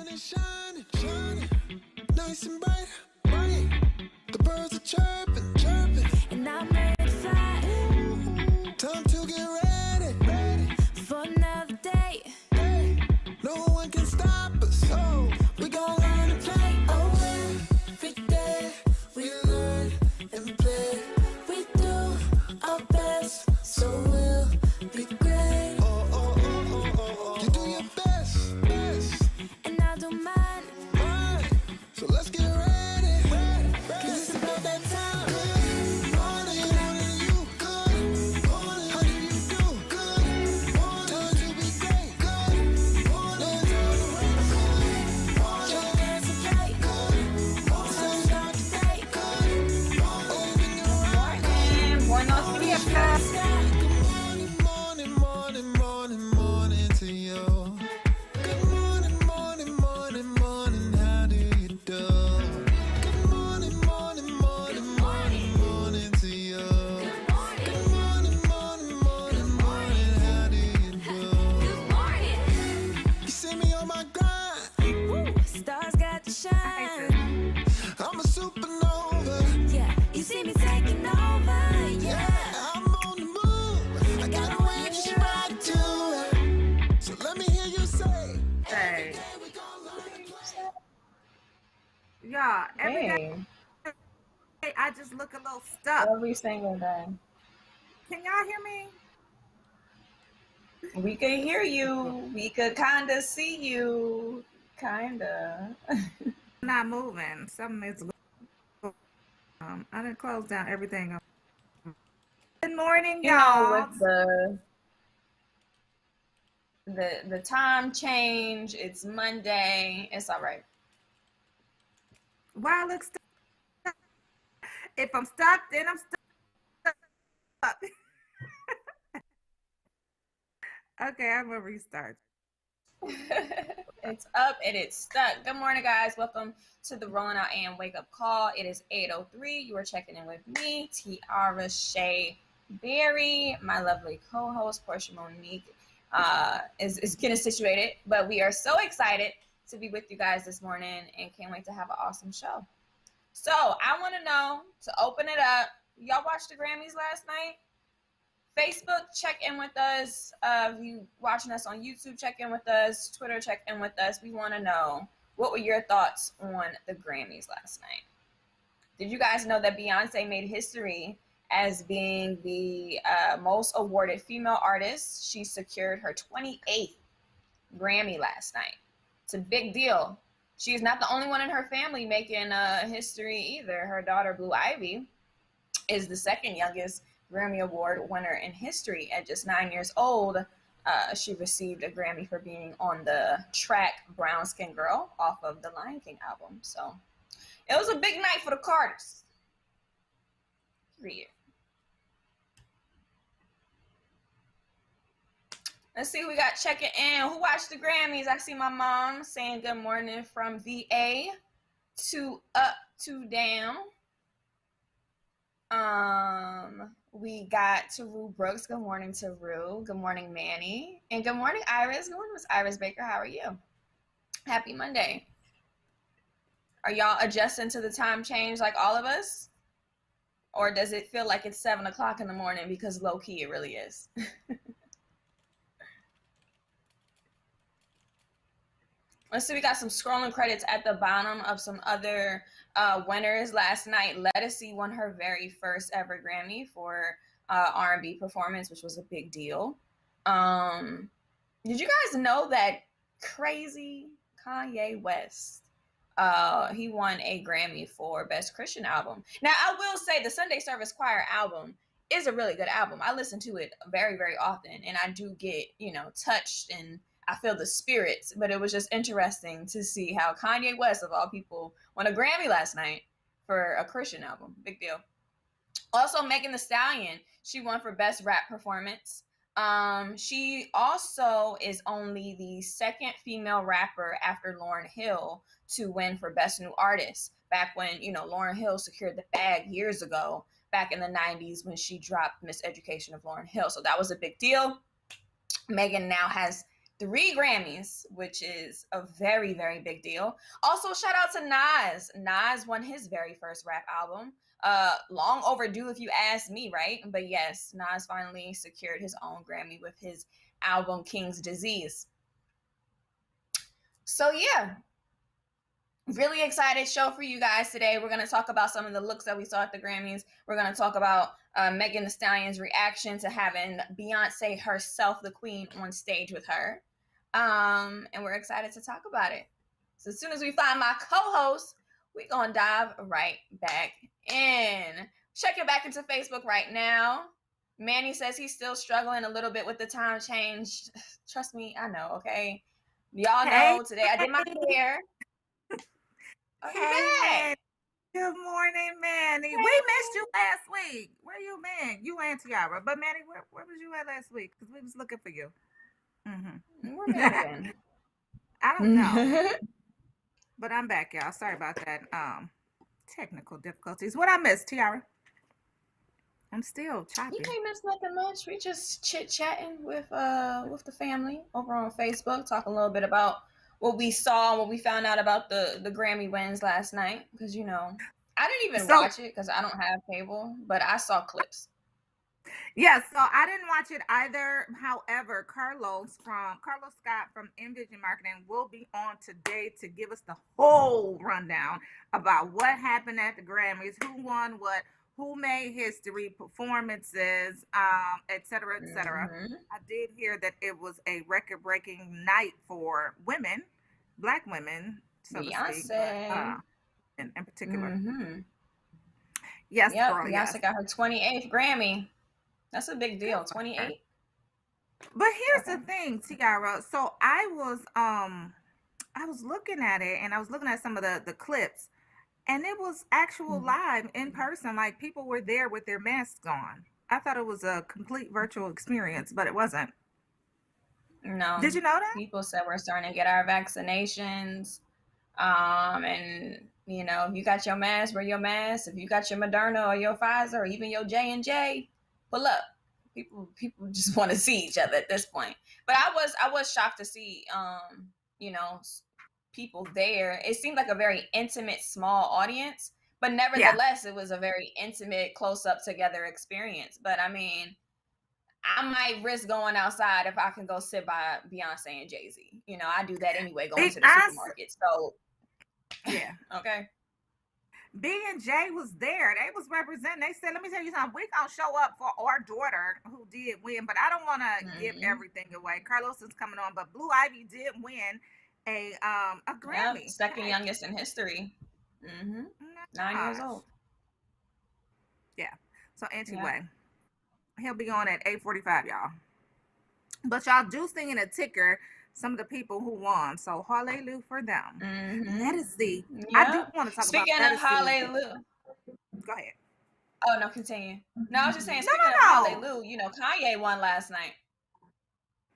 is shining, shining, nice and bright, bright. The birds are chirping, chirping, and I'm ready to fly. Time to get ready, ready for another day. Hey, no one can stop us. Oh, we gon' learn to play. Oh, every day we learn and play. We do our best, so we'll be great. Oh, oh, oh, oh, oh, oh. You do your best, best, and I don't mind, mind. So let's get ready, ready, ready. 'Cause it's about that time. Good morning, morning, you. Good morning, how do you do? Good morning, time to be great. Good morning, time to race. Good morning, your dance is right. Good morning, sun start to day. Good morning, open your eyes. And buenos dias. Good morning, morning, morning, morning, morning to you. Good morning, morning, morning, morning, how do you do? Good morning, morning, morning, morning, morning to you. Good morning, morning, morning, morning, how do you do? You see me on my grind. Stars got to shine. I'm a supernova. Yeah, you see me taking over. Yeah, I'm on the move. I got a extra attitude. So let me hear you say. Hey. Y'all, every day Hey, I just look a little stuck. every single day. Can y'all hear me? We could hear you. We could kind of see you. Kind of. Not moving. Something is. I didn't close down everything. Good morning, You know, y'all. with the time change, it's Monday. It's all right. Why I look stuck? If I'm stuck, then I'm stuck. Okay, I'm gonna restart. It's up and it's stuck. Good morning, guys. Welcome to the Rolling Out AM Wake Up Call. It is 8:03. You are checking in with me, Tiara Shea Berry. My lovely co-host, Portia Monique, is getting situated. But we are so excited to be with you guys this morning and can't wait to have an awesome show. So I want to know, to open it up, y'all watched the Grammys last night? Facebook, check in with us. If you watching us on YouTube, check in with us. Twitter, check in with us. We want to know, what were your thoughts on the Grammys last night? Did you guys know that Beyonce made history as being the most awarded female artist? She secured her 28th Grammy last night. It's a big deal. She is not the only one in her family making history either. Her daughter, Blue Ivy, is the second youngest Grammy Award winner in history. At just 9 years old, she received a Grammy for being on the track Brown Skin Girl off of the Lion King album. So it was a big night for the Carters. Period. Let's see who we got checking in. Who watched the Grammys? I see my mom saying good morning from VA to up to down. We got Taru Brooks. Good morning, Taru. Good morning, Manny. And good morning, Iris. Good morning, Miss Iris Baker. How are you? Happy Monday. Are y'all adjusting to the time change like all of us? Or does it feel like it's 7 o'clock in the morning because low key it really is? Let's see, we got some scrolling credits at the bottom of some other winners last night. Ledisi won her very first ever Grammy for R&B performance, which was a big deal. Did you guys know that crazy Kanye West, he won a Grammy for Best Christian Album? Now, I will say the Sunday Service Choir album is a really good album. I listen to it very, very often, and I do get, touched and I feel the spirits, but it was just interesting to see how Kanye West, of all people, won a Grammy last night for a Christian album. Big deal. Also, Megan Thee Stallion, she won for Best Rap Performance. She also is only the second female rapper after Lauryn Hill to win for Best New Artist. Back when, Lauryn Hill secured the bag years ago, back in the 90s when she dropped Miseducation of Lauryn Hill. So that was a big deal. Megan now has 3 Grammys, which is a very, very big deal. Also, shout out to Nas. Nas won his very first rap album. Long overdue if you ask me, right? But yes, Nas finally secured his own Grammy with his album King's Disease. So yeah, really excited show for you guys today. We're going to talk about some of the looks that we saw at the Grammys. We're going to talk about Megan Thee Stallion's reaction to having Beyonce herself, the queen, on stage with her. And we're excited to talk about it. So as soon as we find my co-host, we're going to dive right back in. Checking back into Facebook right now. Manny says he's still struggling a little bit with the time change. Trust me, I know, okay? Y'all know today I did my hair. Hey, good morning, Manny. Hey. We missed you last week. Where you been? You and Tiara. But Manny, where was you at last week? Because we was looking for you. Where been? I don't know. But I'm back, y'all. Sorry about that. Technical difficulties. What I missed, Tiara? I'm still choppy. You ain't missed nothing much. We just chit-chatting with the family over on Facebook, talking a little bit about what we saw, what we found out about the Grammy wins last night. Because, you know, I didn't even watch it because I don't have cable, but I saw clips. Yeah, so I didn't watch it either. However, Carlos Scott from Envision Marketing will be on today to give us the whole rundown about what happened at the Grammys, who won what, who made history, performances, et cetera, et cetera. Mm-hmm. I did hear that it was a record-breaking night for women, Black women, so Beyonce. to speak, in particular. Mm-hmm. Yes, yep, girl, Beyonce yes. got her 28th Grammy. That's a big deal, 28. But here's the thing, Tiara. So I was looking at it, and I was looking at some of the clips, and it was actual live in person. Like, people were there with their masks on. I thought it was a complete virtual experience, but it wasn't. No. Did you know that? People said we're starting to get our vaccinations. And you know, if you got your mask, wear your mask. If you got your Moderna or your Pfizer or even your J&J, pull up. People just want to see each other at this point. But I was shocked to see you know, people there. It seemed like a very intimate, small audience, but nevertheless, It was a very intimate, close up together experience. But I mean, I might risk going outside if I can go sit by Beyonce and Jay-Z. You know, I do that anyway, going to the supermarket. So yeah. Okay. B&J was there. They was representing. They said, let me tell you something. We're going to show up for our daughter who did win, but I don't want to give everything away. Carlos is coming on, but Blue Ivy did win a Grammy. Yep, second youngest in history. 9 years old. Yeah. So anyway, he'll be on at 8:45, y'all. But y'all do sing in a ticker some of the people who won, so hallelujah for them. Let us see. Yep. I do want to talk speaking about of hallelujah. Go ahead. Oh no, continue. No, I was just saying. Speaking of hallelujah, you know, Kanye won last night.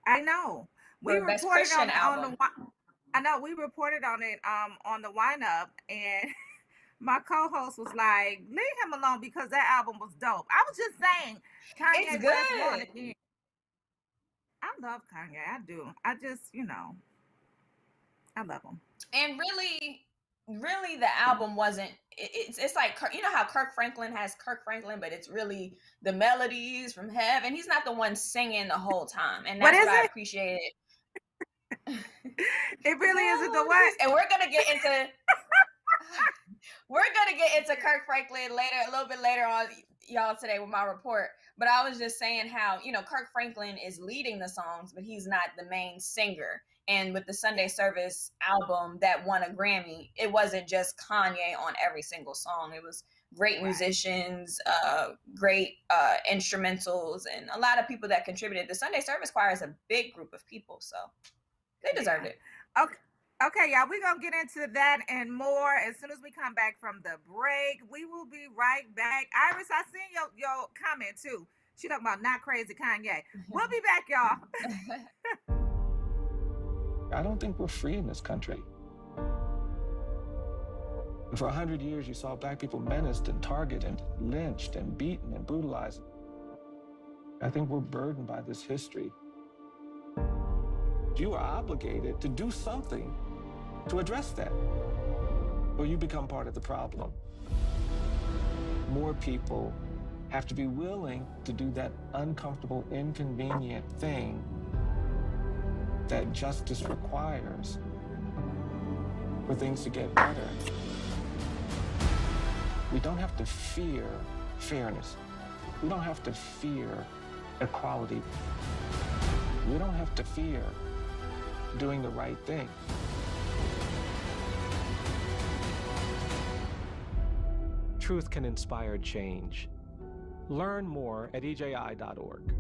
I know. We best Christian album. I know we reported on it on the Wine Up, and my co-host was like, "Leave him alone because that album was dope." I was just saying, Kanye West won again. I love Kanye. I do. I just, you know, I love him. And really, the album wasn't. It's like, you know how Kirk Franklin has Kirk Franklin, but it's really the melodies from heaven. He's not the one singing the whole time, and that's what I appreciated. It really isn't the what? And we're gonna get into Kirk Franklin a little bit later on, y'all, today with my report. But I was just saying how, you know, Kirk Franklin is leading the songs, but he's not the main singer. And with the Sunday Service album that won a Grammy, it wasn't just Kanye on every single song. It was great musicians, great instrumentals, and a lot of people that contributed. The Sunday Service Choir is a big group of people, so they deserved it. Okay, y'all, we're going to get into that and more as soon as we come back from the break. We will be right back. Iris, I seen your comment, too. She talking about not crazy Kanye. We'll be back, y'all. I don't think we're free in this country. For 100 years, you saw Black people menaced and targeted and lynched and beaten and brutalized. I think we're burdened by this history. You are obligated to do something to address that, or you become part of the problem. More people have to be willing to do that uncomfortable, inconvenient thing that justice requires for things to get better. We don't have to fear fairness. We don't have to fear equality. We don't have to fear doing the right thing. Truth can inspire change. Learn more at eji.org.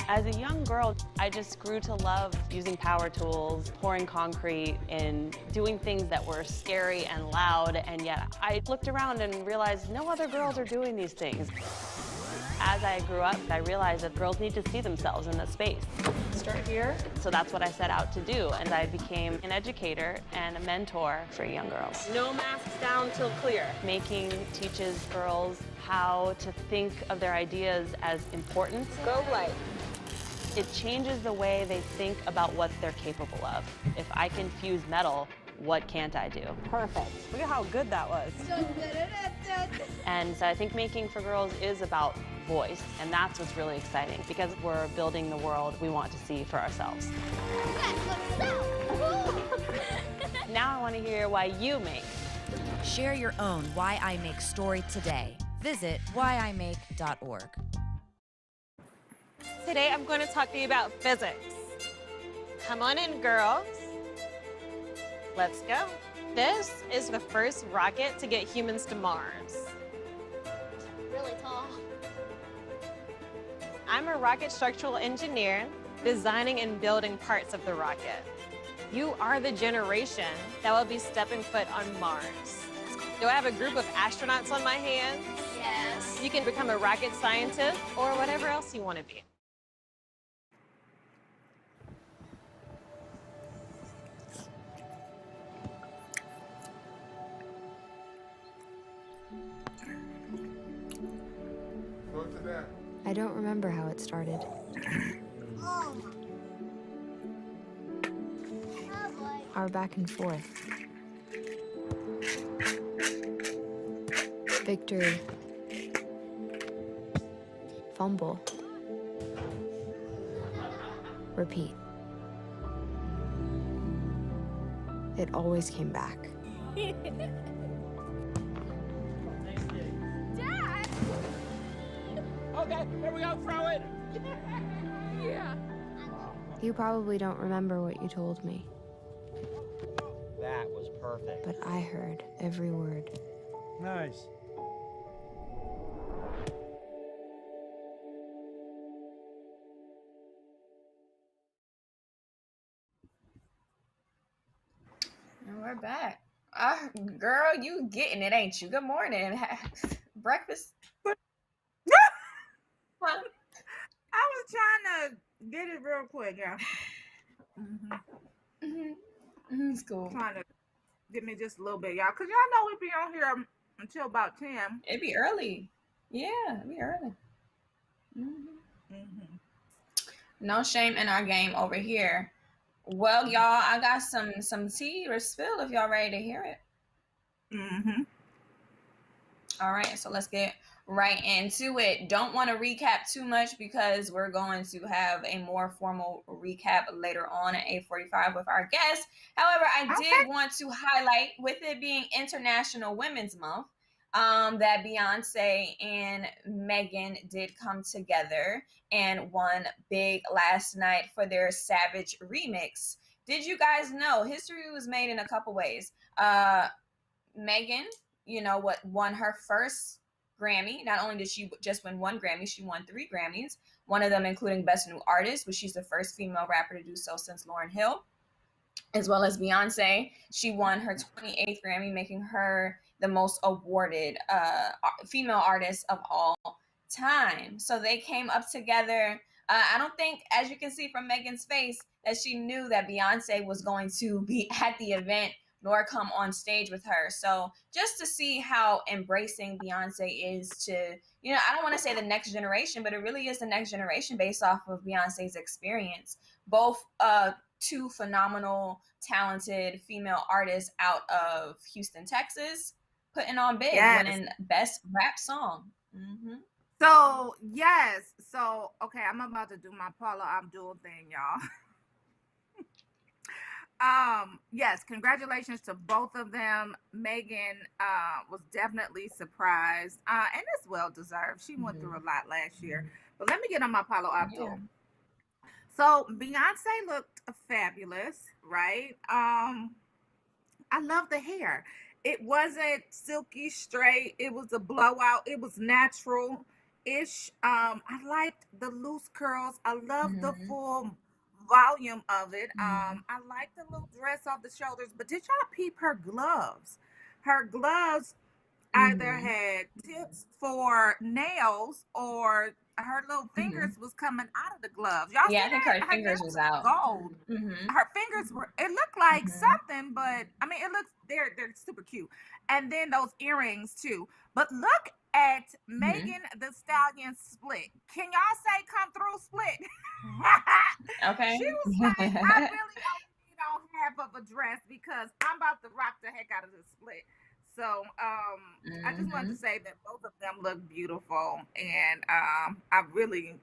As a young girl, I just grew to love using power tools, pouring concrete, and doing things that were scary and loud, and yet I looked around and realized no other girls are doing these things. As I grew up, I realized that girls need to see themselves in this space. Start here. So that's what I set out to do, and I became an educator and a mentor for young girls. No masks down till clear. Making teaches girls how to think of their ideas as important. Go light. It changes the way they think about what they're capable of. If I can fuse metal, what can't I do? Perfect. Look at how good that was. And so I think making for girls is about voice, and that's what's really exciting, because we're building the world we want to see for ourselves. Now I want to hear why you make. Share your own Why I Make story today. Visit whyimake.org. Today I'm going to talk to you about physics. Come on in, girls. Let's go. This is the first rocket to get humans to Mars. Really tall. I'm a rocket structural engineer, designing and building parts of the rocket. You are the generation that will be stepping foot on Mars. Do I have a group of astronauts on my hands? Yes. You can become a rocket scientist or whatever else you want to be. I don't remember how it started. Our back and forth. Victory. Fumble. Repeat. It always came back. Okay, here we go, throw it! Yeah. You probably don't remember what you told me, That was perfect. but I heard every word. Nice. And we're back. Girl, you getting it, ain't you? Good morning. Breakfast? Huh? I was trying to get it real quick, yeah. It's cool. Trying to give me just a little bit, y'all, because y'all know we be on here until about 10. It'd be early. Yeah, it'd be early. No shame in our game over here. Well, y'all, I got some tea to spill if y'all ready to hear it. All right, so let's get right into it. Don't want to recap too much because we're going to have a more formal recap later on at 8:45 with our guest. However, I did want to highlight, with it being International Women's Month, that Beyonce and Megan did come together and won big last night for their Savage remix. Did you guys know history was made in a couple ways? Megan, won her first Grammy. Not only did she just win one Grammy, she won 3 Grammys, one of them including Best New Artist, which she's the first female rapper to do so since Lauryn Hill, as well as Beyonce. She won her 28th Grammy, making her the most awarded female artist of all time. So they came up together. I don't think, as you can see from Megan's face, that she knew that Beyonce was going to be at the event nor come on stage with her. So just to see how embracing Beyonce is to, you know, I don't want to say the next generation, but it really is the next generation based off of Beyonce's experience. Both two phenomenal, talented female artists out of Houston, Texas, putting on big, winning best rap song. So yes, so okay, I'm about to do my Paula Abdul thing, y'all. Yes, congratulations to both of them. Megan was definitely surprised, and it's well deserved. She went through a lot last year. But let me get on my Paula Abdul. Yeah. So Beyonce looked fabulous, right? I love the hair. It wasn't silky straight. It was a blowout. It was natural-ish. I liked the loose curls. I love the full volume of it. I like the little dress off the shoulders. But did y'all peep her gloves? Her gloves either had tips for nails or her little fingers was coming out of the gloves. Y'all see I think that? her fingers was out. Gold. Her fingers were, it looked like something, but I mean, it looks, they're super cute. And then those earrings too. But look at Megan the Stallion split. Can y'all say come through split? Okay. She was like, I really don't need on half of a dress because I'm about to rock the heck out of this split. So I just wanted to say that both of them look beautiful, and I'm really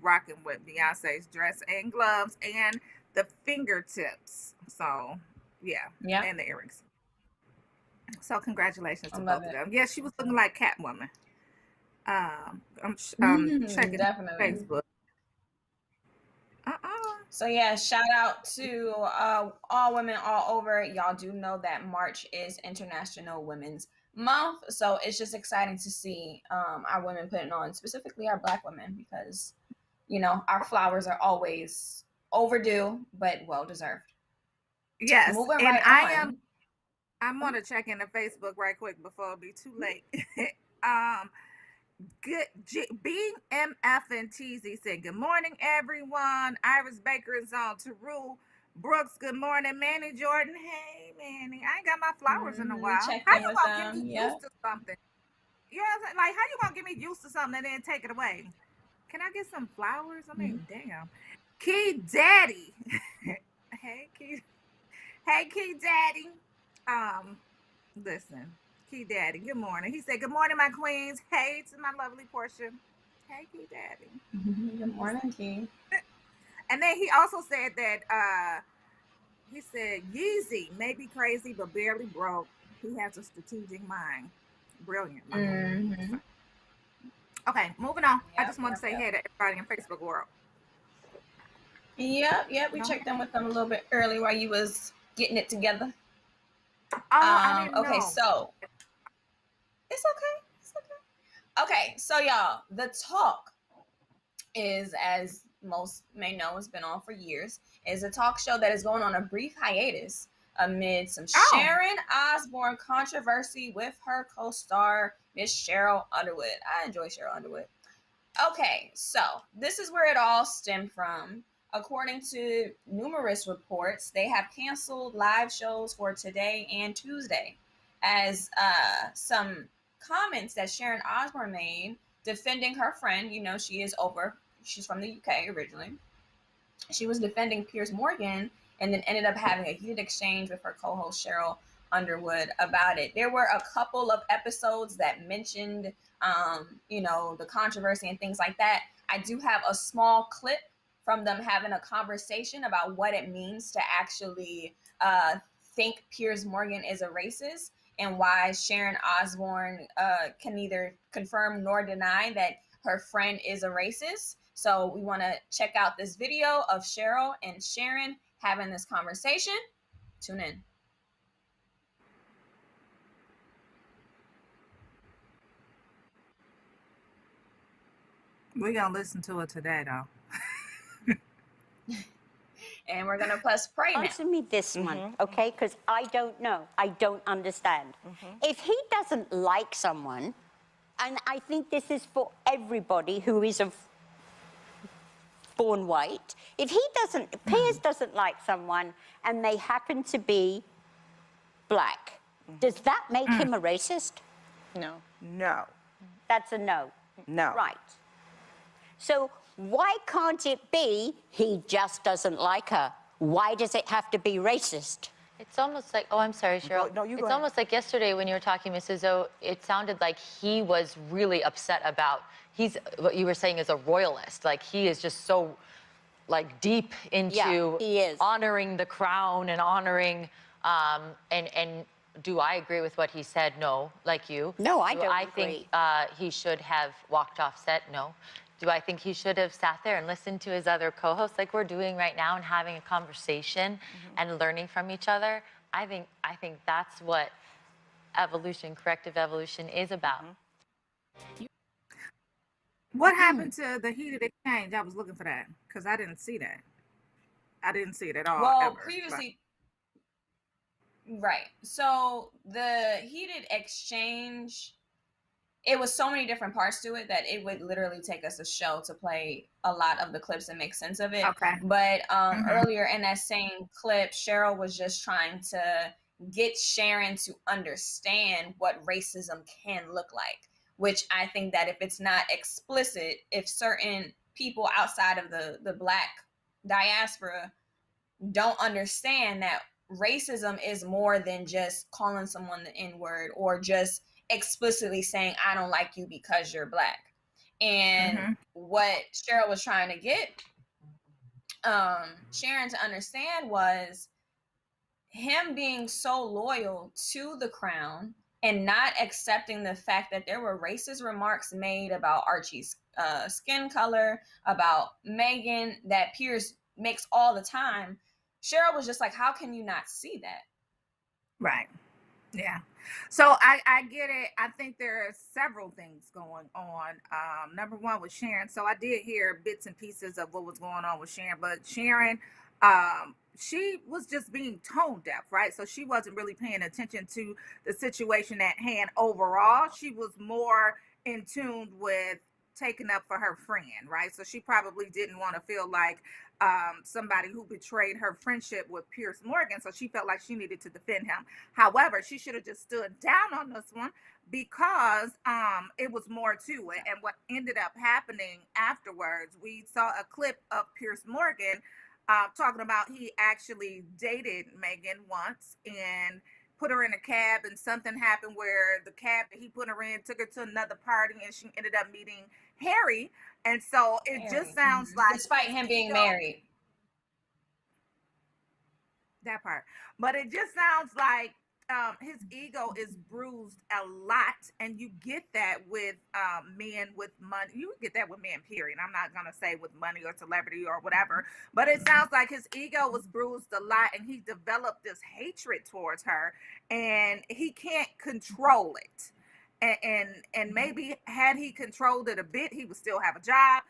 rocking with Beyonce's dress and gloves and the fingertips. So yeah, and the earrings. So congratulations to both of them. Yeah, she was looking like Catwoman. I'm checking Facebook. So yeah, shout out to all women all over. Y'all do know that March is International Women's Month, so it's just exciting to see our women putting on, specifically our Black women, because you know our flowers are always overdue but well deserved. Yes, moving and right on. I'm gonna check into Facebook right quick before it be too late. Good BMF and TZ said, good morning, everyone. Iris Baker is on. Teru Brooks, good morning. Manny Jordan, hey, Manny. I ain't got my flowers in a while. How you gonna give me used to something? You know what I'm saying? Like, how you gonna give me used to something and then take it away? Can I get some flowers? I mean, damn. Key Daddy. Hey, Key. Hey, Key Daddy. Listen. Key Daddy, good morning. He said, good morning, my queens. Hey to my lovely Portia. Hey, Key Daddy. Good morning, Key. And then he also said that he said Yeezy may be crazy but barely broke. He has a strategic mind. Brilliant. Okay, moving on. I just want to say hey to everybody in Facebook world. Yep. We checked in with them a little bit early while you was getting it together. I didn't okay, know. so it's okay. Okay, so y'all, the talk is, as most may know, has been on for years, is a talk show that is going on a brief hiatus amid some Sharon Osbourne controversy with her co-star, Miss Cheryl Underwood. I enjoy Cheryl Underwood. Okay, so this is where it all stemmed from. According to numerous reports, they have canceled live shows for today and Tuesday, as some comments that Sharon Osbourne made defending her friend, you know, she's from the UK originally. She was defending Piers Morgan and then ended up having a heated exchange with her co-host Cheryl Underwood about it. There were a couple of episodes that mentioned, you know, the controversy and things like that. I do have a small clip from them having a conversation about what it means to actually think Piers Morgan is a racist, and why Sharon Osbourne can neither confirm nor deny that her friend is a racist. So we want to check out this video of Cheryl and Sharon having this conversation. Tune in. We're going to listen to it today, though. And we're going to press play now. Answer me this one, okay? Because I don't know. I don't understand. If he doesn't like someone, and I think this is for everybody who is born white, if he doesn't, Piers doesn't like someone, and they happen to be black. Does that make him a racist? No. No. That's a no. No. Right. So why can't it be he just doesn't like her? Why does it have to be racist? It's almost like, oh, I'm sorry, Cheryl. No, you go It's ahead. almost like yesterday when you were talking, Mrs. O, it sounded like he was really upset about, what you were saying is a royalist. Like, he is just so, like, deep into he is. honoring the crown and honoring, and do I agree with what he said? No, like you. No, I Do don't I agree. think he should have walked off set? No. Do I think he should have sat there and listened to his other co-hosts like we're doing right now and having a conversation and learning from each other? I think that's what evolution, corrective evolution is about. What happened to the heated exchange? I was looking for that because I didn't see that. I didn't see it at all. Well, ever, previously, right. So the heated exchange, it was so many different parts to it that it would literally take us a show to play a lot of the clips and make sense of it. Okay. But earlier in that same clip, Cheryl was just trying to get Sharon to understand what racism can look like, which I think that if it's not explicit, if certain people outside of the Black diaspora don't understand that racism is more than just calling someone the N-word or just explicitly saying, I don't like you because you're Black. And what Cheryl was trying to get Sharon to understand was him being so loyal to the crown and not accepting the fact that there were racist remarks made about Archie's skin color, about Megan, that Pierce makes all the time. Cheryl was just like, how can you not see that? Right. Yeah. So I get it. I think there are several things going on. Number one with Sharon. So I did hear bits and pieces of what was going on with Sharon, but Sharon, she was just being tone deaf, right? So she wasn't really paying attention to the situation at hand overall. She was more in tune with taking up for her friend, right? So she probably didn't want to feel like somebody who betrayed her friendship with Pierce Morgan. So she felt like she needed to defend him. However, she should have just stood down on this one because it was more to it. And what ended up happening afterwards, we saw a clip of Pierce Morgan talking about he actually dated Megan once and put her in a cab, and something happened where the cab that he put her in took her to another party and she ended up meeting Harry. And so it just sounds like, despite him being married, that part, but it just sounds like his ego is bruised a lot, and you get that with men with money. You get that with men, period. I'm not gonna say with money or celebrity or whatever, but it sounds like his ego was bruised a lot, and he developed this hatred towards her, and he can't control it. And maybe had he controlled it a bit, he would still have a job.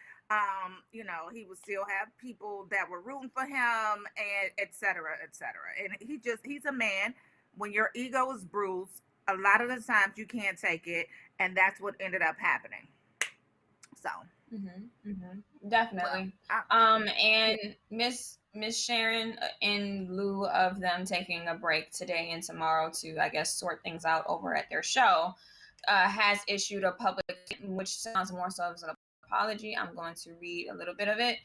You know, he would still have people that were rooting for him, and et cetera, et cetera. And he's a man. When your ego is bruised, a lot of the times you can't take it, and that's what ended up happening. So, definitely. And Miss Sharon, in lieu of them taking a break today and tomorrow to, I guess, sort things out over at their show, has issued a public, which sounds more so as an apology. I'm going to read a little bit of it.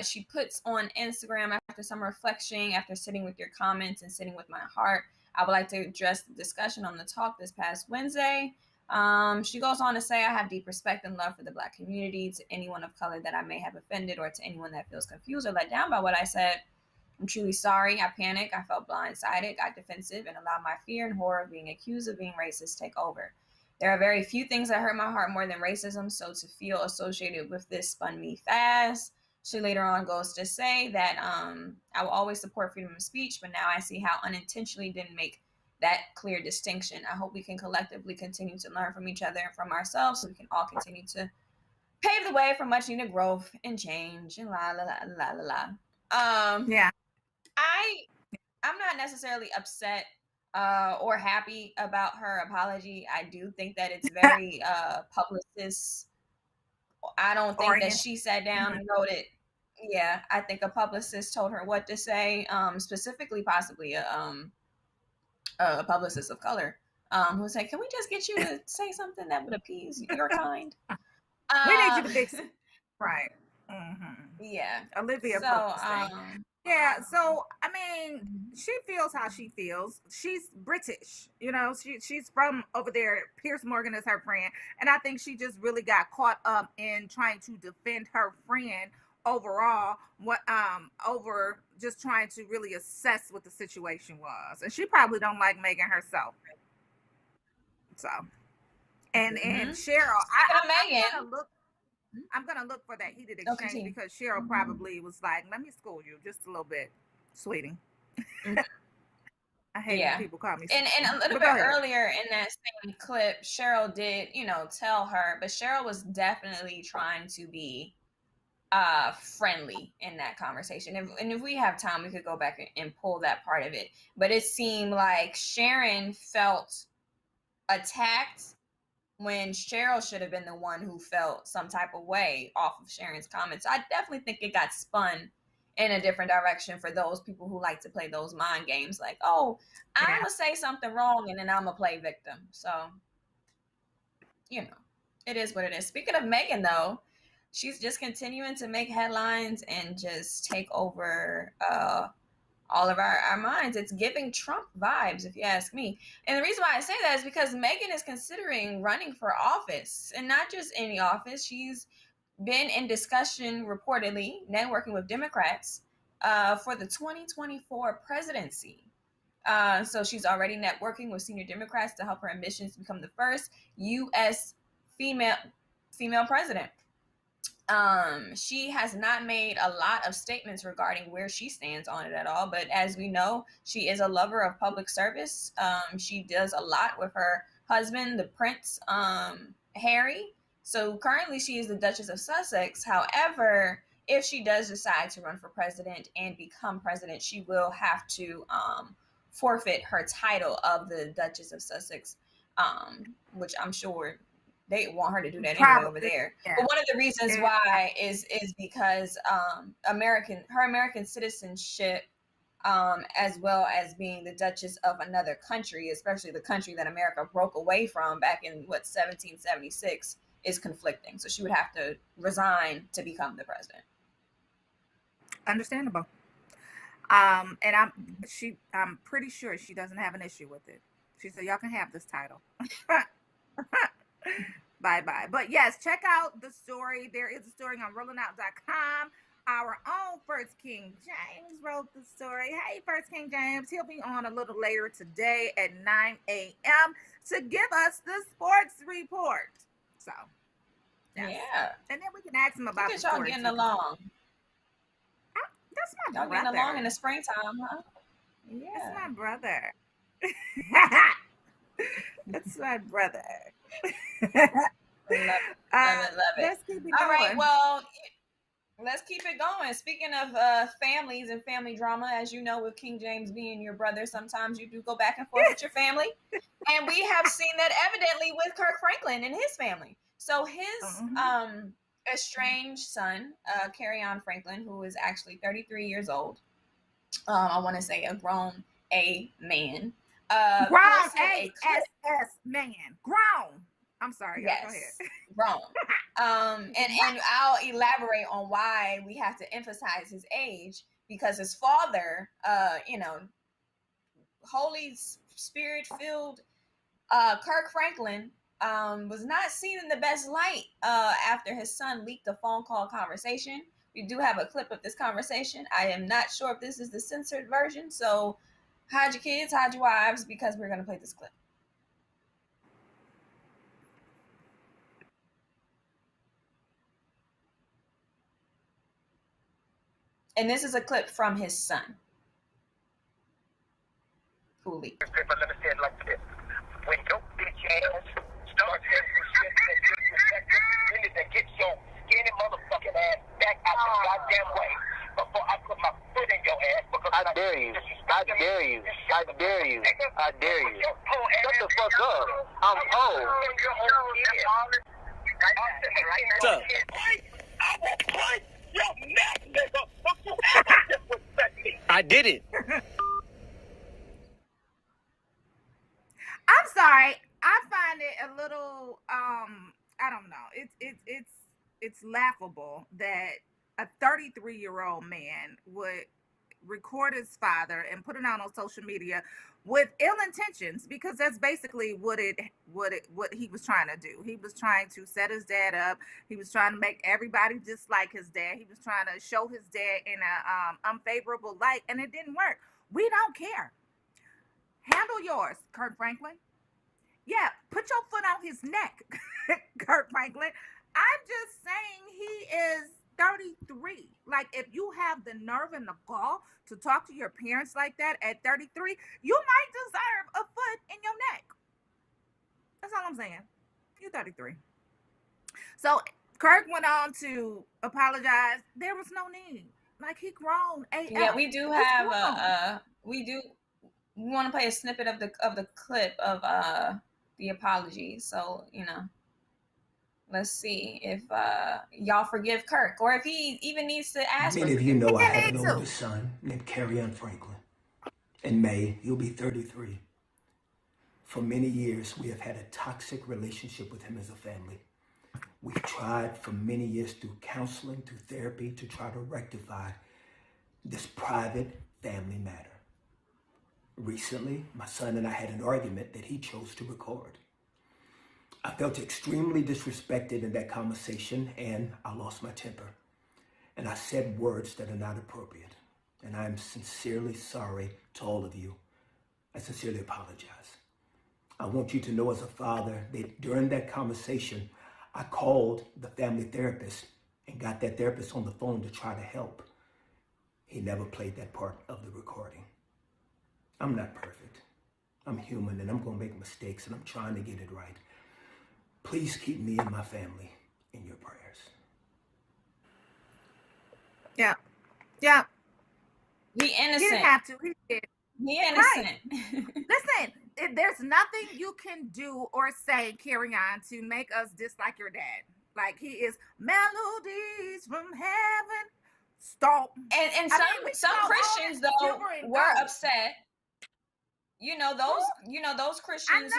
She puts on Instagram, after some reflection, after sitting with your comments and sitting with my heart, I would like to address the discussion on the talk this past Wednesday. She goes on to say, I have deep respect and love for the Black community. To anyone of color that I may have offended, or to anyone that feels confused or let down by what I said, I'm truly sorry. I panicked, I felt blindsided, got defensive, and allowed my fear and horror of being accused of being racist take over. There are very few things that hurt my heart more than racism, so to feel associated with this spun me fast. She later on goes to say that I will always support freedom of speech, but now I see how unintentionally didn't make that clear distinction. I hope we can collectively continue to learn from each other and from ourselves, so we can all continue to pave the way for much needed growth and change and la la la la la. Yeah. I'm not necessarily upset or happy about her apology. I do think that it's very publicist. I don't think that she sat down and wrote it. Yeah, I think a publicist told her what to say, specifically possibly a a publicist of color, who was like, "Can we just get you to say something that would appease your kind?" We need you to fix it. Right. Yeah. Olivia. So, yeah. So I mean, she feels how she feels. She's British, you know. She's from over there. Piers Morgan is her friend, and I think she just really got caught up in trying to defend her friend overall. Over just trying to really assess what the situation was, and she probably don't like Megan herself. So, and Cheryl, I'm gonna look for that heated exchange because Cheryl probably was like, "Let me school you just a little bit, sweetie." I hate when people call me. And a little bit earlier in that same clip, Cheryl did, tell her, but Cheryl was definitely trying to be friendly in that conversation. And if we have time, we could go back and pull that part of it. But it seemed like Sharon felt attacked when Cheryl should have been the one who felt some type of way off of Sharon's comments. I definitely think it got spun in a different direction for those people who like to play those mind games. Like, oh, I'm going to say something wrong and then I'm going to play victim. So, it is what it is. Speaking of Megan, though, she's just continuing to make headlines and just take over all of our minds. It's giving Trump vibes, if you ask me. And the reason why I say that is because Megan is considering running for office, and not just any office. She's been in discussion, reportedly, networking with Democrats for the 2024 presidency. So she's already networking with senior Democrats to help her ambitions to become the first U.S. female president. She has not made a lot of statements regarding where she stands on it at all, but as we know, she is a lover of public service. She does a lot with her husband, the Prince Harry. So currently she is the Duchess of Sussex. However, if she does decide to run for president and become president, she will have to forfeit her title of the Duchess of Sussex, which I'm sure they want her to do that anyway over there. Yeah. But one of the reasons why is because her American citizenship, as well as being the Duchess of another country, especially the country that America broke away from back in 1776, is conflicting. So she would have to resign to become the president. Understandable. And I'm pretty sure she doesn't have an issue with it. She said, "Y'all can have this title." Bye. But yes, check out the story. There is a story on rollingout.com. Our own First King James wrote the story. Hey, First King James. He'll be on a little later today at 9 a.m. to give us the sports report. So, yes. Yeah. And then we can ask him about the y'all getting along. That's my brother. Y'all getting along in the springtime, huh? Yeah. That's my brother. That's my brother. Love it. Let's keep it going. All right, well, let's keep it going. Speaking of families and family drama, as you know, with King James being your brother, sometimes you do go back and forth with your family. And we have seen that evidently with Kirk Franklin and his family. So his estranged son, Carry-On Franklin, who is actually 33 years old, I want to say a grown man. Grown A-S-S man. Grown. I'm sorry. Yes. Go ahead. Grown. And I'll elaborate on why we have to emphasize his age, because his father, Holy Spirit filled Kirk Franklin, was not seen in the best light after his son leaked a phone call conversation. We do have a clip of this conversation. I am not sure if this is the censored version, so hide your kids, hide your wives, because we're going to play this clip. And this is a clip from his son, who leaked. Let me say it like this. When your bitch ass starts getting some shit that's disrespectful, you need to get your skinny motherfucking ass back out the goddamn way before I put my foot in your ass. Because I dare you. I dare you. I dare you. I dare you. Shut the fuck up. I'm old. What's up? I will punch your neck, nigga. Don't you ever disrespect me. I did it. I'm sorry. I find it a little I don't know. It's laughable that a 33-year-old man would record his father and put it out on social media with ill intentions, because that's basically what he was trying to do. He was trying to set his dad up. He was trying to make everybody dislike his dad. He was trying to show his dad in a unfavorable light, and it didn't work. We don't care. Handle yours, Kirk Franklin. Yeah, put your foot on his neck, Kirk Franklin. I'm just saying he is 33. Like, if you have the nerve and the gall to talk to your parents like that at 33, you might deserve a foot in your neck. That's all I'm saying. You're 33. So Kirk went on to apologize. There was no need. Like, he grown AF. Yeah, we do have we want to play a snippet of the clip of the apology. So, let's see if y'all forgive Kirk, or if he even needs to ask. Many of you know I have an older son named Carrion Franklin. In May, he'll be 33. For many years, we have had a toxic relationship with him as a family. We've tried for many years through counseling, through therapy, to try to rectify this private family matter. Recently, my son and I had an argument that he chose to record. I felt extremely disrespected in that conversation, and I lost my temper. And I said words that are not appropriate. And I am sincerely sorry to all of you. I sincerely apologize. I want you to know as a father that during that conversation, I called the family therapist and got that therapist on the phone to try to help. He never played that part of the recording. I'm not perfect. I'm human, and I'm going to make mistakes, and I'm trying to get it right. Please keep me and my family in your prayers. Yeah. Yeah. He innocent. He didn't have to. He did. He innocent. Right. Listen, there's nothing you can do or say, carry on, to make us dislike your dad. Like, he is melodies from heaven. Stop. And some Christians though were upset. Those Christians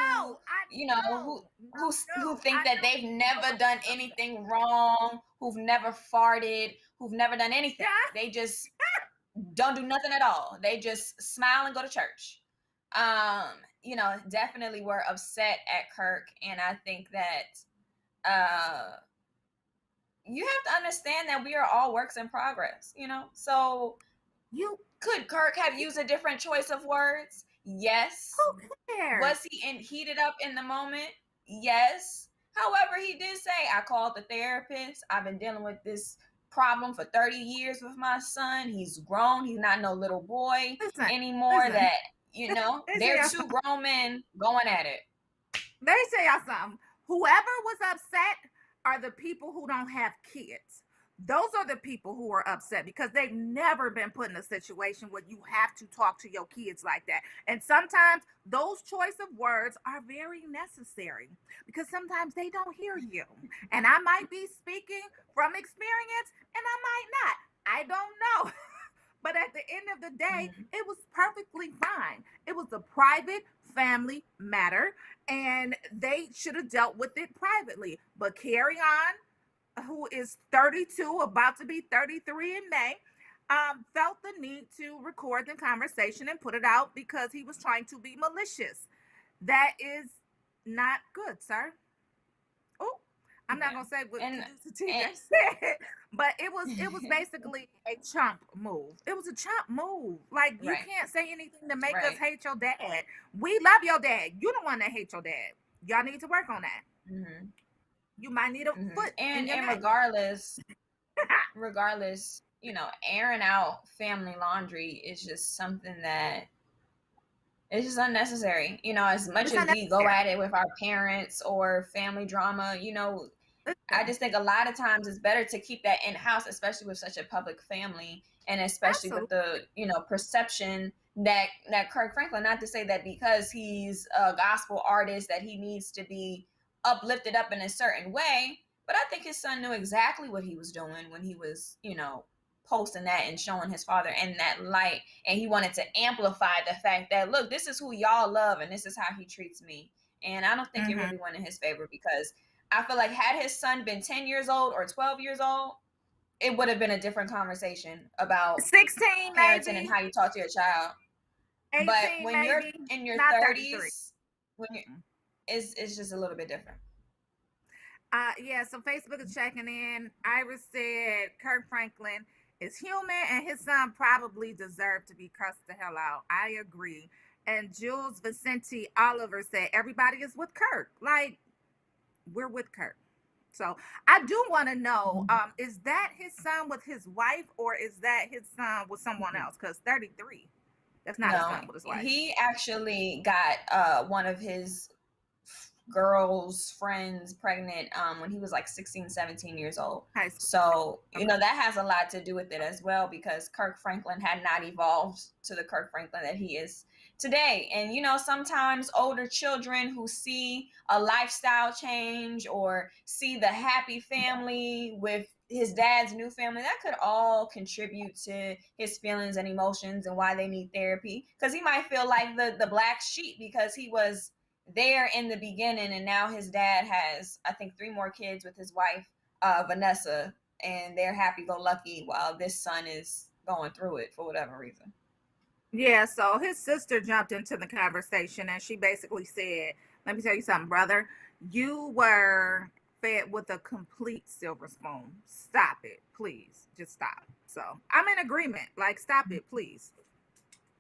who think that they've never done anything wrong, who've never farted, who've never done anything. Yeah. They just don't do nothing at all. They just smile and go to church. Definitely were upset at Kirk, and I think that you have to understand that we are all works in progress, So could Kirk have used a different choice of words? Yes. Who cares? Was he heated up in the moment? Yes. However, he did say, I called the therapist. I've been dealing with this problem for 30 years with my son. He's grown. He's not no little boy anymore. They're two grown men going at it. Let me tell y'all something. Whoever was upset are the people who don't have kids. Those are the people who are upset because they've never been put in a situation where you have to talk to your kids like that. And sometimes those choice of words are very necessary because sometimes they don't hear you. And I might be speaking from experience and I might not. I don't know. But at the end of the day, it was perfectly fine. It was a private family matter and they should have dealt with it privately. But carry on. Who is 32, about to be 33 in May, felt the need to record the conversation and put it out because he was trying to be malicious. That is not good, sir. Oh, I'm not gonna say what producer TJ said, but it was basically a chump move. It was a chump move. Like, you can't say anything to make us hate your dad. We love your dad. You don't want to hate your dad. Y'all need to work on that. Mm-hmm. You might need a foot. And regardless, airing out family laundry is just something that it's just unnecessary. As much as we go at it with our parents or family drama, I just think a lot of times it's better to keep that in-house, especially with such a public family and especially with the, perception that Kirk Franklin, not to say that because he's a gospel artist that he needs to be uplifted up in a certain way, but I think his son knew exactly what he was doing when he was, posting that and showing his father in that light, and he wanted to amplify the fact that, look, this is who y'all love and this is how he treats me. And I don't think it really went in his favor, because I feel like had his son been 10 years old or 12 years old, it would have been a different conversation about 16 parenting maybe, and how you talk to your child. 18 But when you're maybe, in your not 30s, 33. when you're, it's just a little bit different. Yeah, so Facebook is checking in. Iris said Kirk Franklin is human and his son probably deserved to be cussed the hell out. I agree. And Jules Vicente Oliver said everybody is with Kirk. Like, we're with Kirk. So I do want to know, is that his son with his wife, or is that his son with someone else? Because 33, that's not his son with his wife. He actually got one of his girl's friends pregnant when he was like 16, 17 years old. So, you know, that has a lot to do with it as well, because Kirk Franklin had not evolved to the Kirk Franklin that he is today. And, you know, sometimes older children who see a lifestyle change or see the happy family with his dad's new family, that could all contribute to his feelings and emotions and why they need therapy. Because he might feel like the black sheep because he was there in the beginning, and now his dad has, I think, 3 more kids with his wife, Vanessa, and they're happy-go-lucky while this son is going through it for whatever reason. Yeah, so his sister jumped into the conversation and she basically said, let me tell you something, brother. You were fed with a complete silver spoon. Stop it, please. Just stop. So I'm in agreement. Like, stop it, please.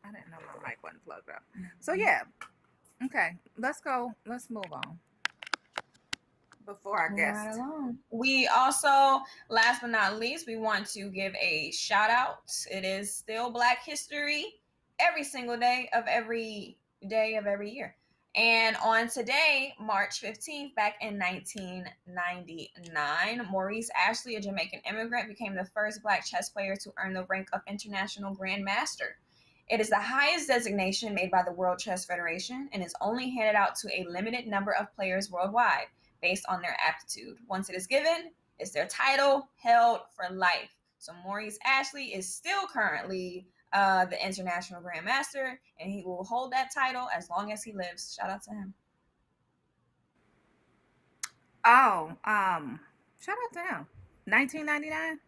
I didn't know my mic wasn't plugged up. So yeah. Okay, let's go. Let's move on before our guest. We also, last but not least, we want to give a shout out. It is still Black History every single day of every year. And on today, March 15th, back in 1999, Maurice Ashley, a Jamaican immigrant, became the first Black chess player to earn the rank of International Grandmaster. It is the highest designation made by the World Chess Federation and is only handed out to a limited number of players worldwide based on their aptitude. Once it is given, it's their title held for life. So Maurice Ashley is still currently the International Grandmaster, and he will hold that title as long as he lives. Shout out to him. Oh, shout out to him. 1999?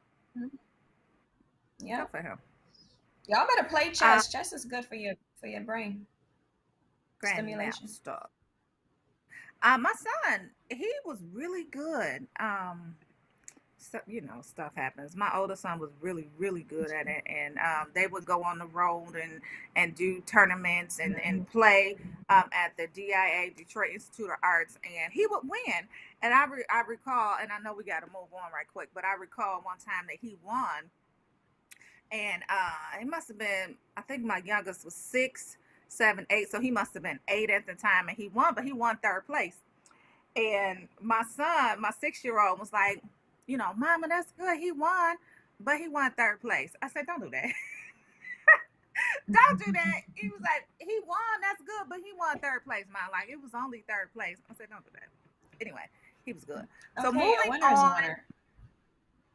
Yeah. Good for him. Y'all better play chess. Chess is good for your brain. Stimulation stuff. My son, he was really good. So, you know, stuff happens. My older son was really, really good at it, and they would go on the road and do tournaments and play at the DIA, Detroit Institute of Arts, and he would win. And I recall, and I know we got to move on right quick, but I recall one time that he won. And it must have been, I think my youngest was 6, 7, 8. So he must have been 8 at the time. And he won, but he won 3rd place. And my son, my 6-year-old, was like, you know, Mama, that's good. He won, but he won 3rd place. I said, don't do that. Don't do that. He was like, he won, that's good, but he won 3rd place, Mom. Like, it was only 3rd place. I said, don't do that. Anyway, he was good. So okay, moving a winner is a winner.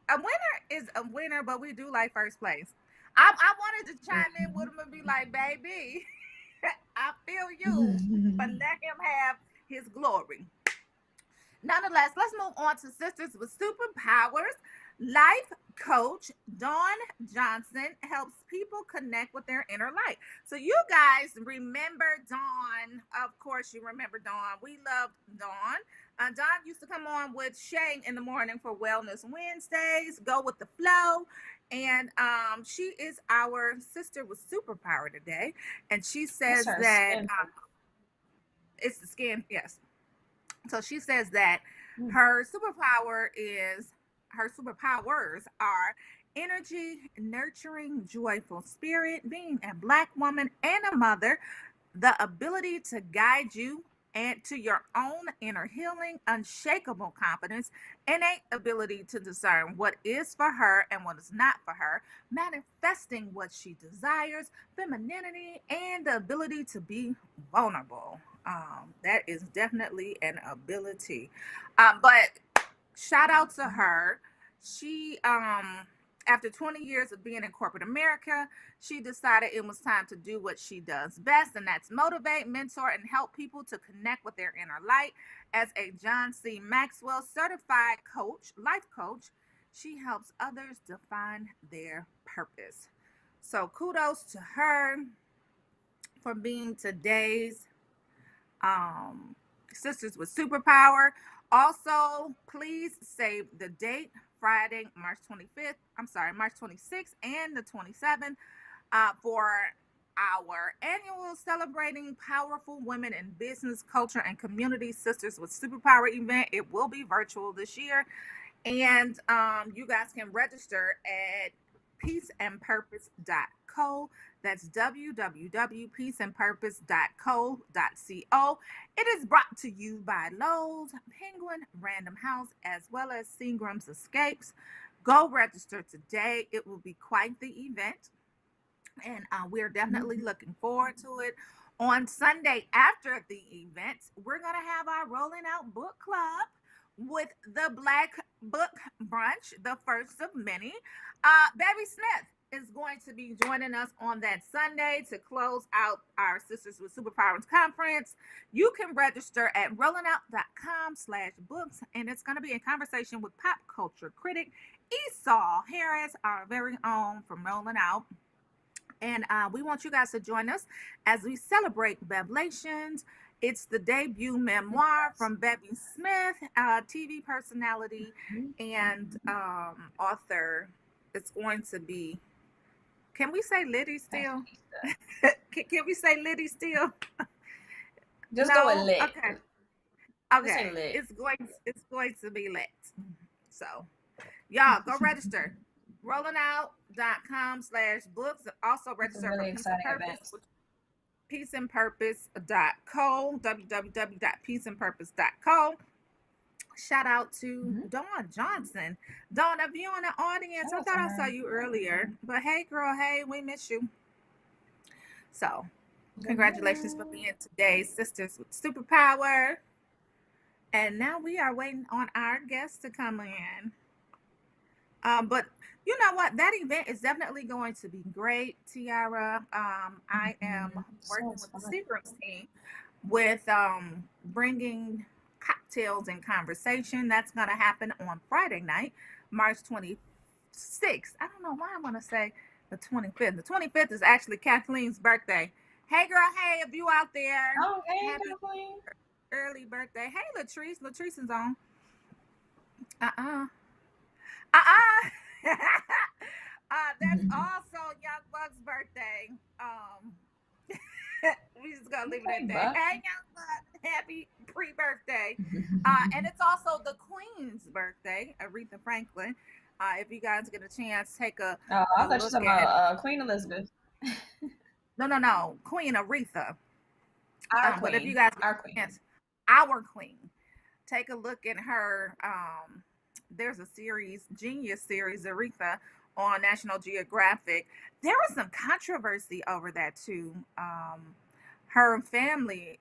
A winner is a winner, but we do like 1st place. I wanted to chime in with him and be like, baby, I feel you, but let him have his glory. Nonetheless, let's move on to Sisters with Superpowers. Life coach Dawn Johnson helps people connect with their inner light. So you guys remember Dawn. Of course, you remember Dawn. We love Dawn. Dawn used to come on with Shay in the morning for Wellness Wednesdays, Go with the Flow. And she is our sister with superpower today. And she says that it's the skin. Yes. So she says that her superpowers are energy, nurturing, joyful spirit, being a Black woman and a mother, the ability to guide you and to your own inner healing, unshakable confidence, innate ability to discern what is for her and what is not for her, manifesting what she desires, femininity, and the ability to be vulnerable. That is definitely an ability. But shout out to her. She After 20 years of being in corporate America, she decided it was time to do what she does best, and that's motivate, mentor, and help people to connect with their inner light. As a John C. Maxwell certified coach, life coach, she helps others define their purpose. So kudos to her for being today's Sisters with Superpower. Also, please save the date, Friday, March 25th. I'm sorry, March 26th and the 27th for our annual Celebrating Powerful Women in Business, Culture, and Community Sisters with Superpower event. It will be virtual this year. And you guys can register at peaceandpurpose.co. That's www.peaceandpurpose.co.co. It is brought to you by Lowe's, Penguin Random House, as well as Seagram's Escapes. Go register today. It will be quite the event, and we're definitely looking forward to it. On Sunday after the event, we're going to have our Rolling Out Book Club with the Black Book Brunch, the first of many. Baby Smith is going to be joining us on that Sunday to close out our Sisters with Superpowers conference. You can register at rollingout.com/books, and it's going to be a conversation with pop culture critic Esau Harris, our very own from Rolling Out. And we want you guys to join us as we celebrate Bevelations. It's the debut memoir from Bevy Smith, TV personality and author. It's going to be, can we say Liddy still? Can we say Liddy still? Just go with lit. Okay. Okay. Lit. It's going to be lit. So y'all go register. Rollingout.com/books. Also register really for Peace and Purpose. Peaceandpurpose.co. www.peaceandpurpose.co. Shout out to Dawn Johnson. Dawn, if you in the audience, I thought I saw you earlier. But hey, girl, hey, we miss you. So, congratulations for being today's Sisters with Superpower. And now we are waiting on our guests to come in. But you know what? That event is definitely going to be great, Tiara. I am working with the Seagram's team with bringing cocktails and conversation. That's going to happen on Friday night, March 26th. I don't know why I want to say the 25th. The 25th is actually Kathleen's birthday. Hey, girl. Hey, if you out there. Oh, hey, happy Kathleen. early birthday. Hey, Latrice. Latrice is on. That's also Young Buck's birthday. We just gonna leave it at that. Hey, Young Buck, happy pre-birthday. And it's also the Queen's birthday, Aretha Franklin. If you guys get a chance, take a. I thought you were talking about Queen Elizabeth. No, Queen Aretha. Our queen. But if you guys get a chance, our queen, take a look at her. There's a series, Genius series, Aretha, on National Geographic. There was some controversy over that too. Her family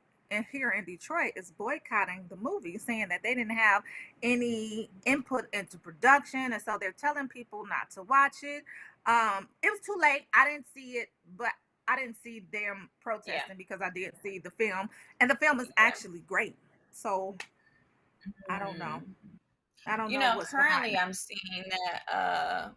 here in Detroit is boycotting the movie, saying that they didn't have any input into production, and so they're telling people not to watch it. It was too late. I didn't see it, but I didn't see them protesting because I did see the film, and the film is actually great. So I don't know. I don't know. Currently I'm seeing that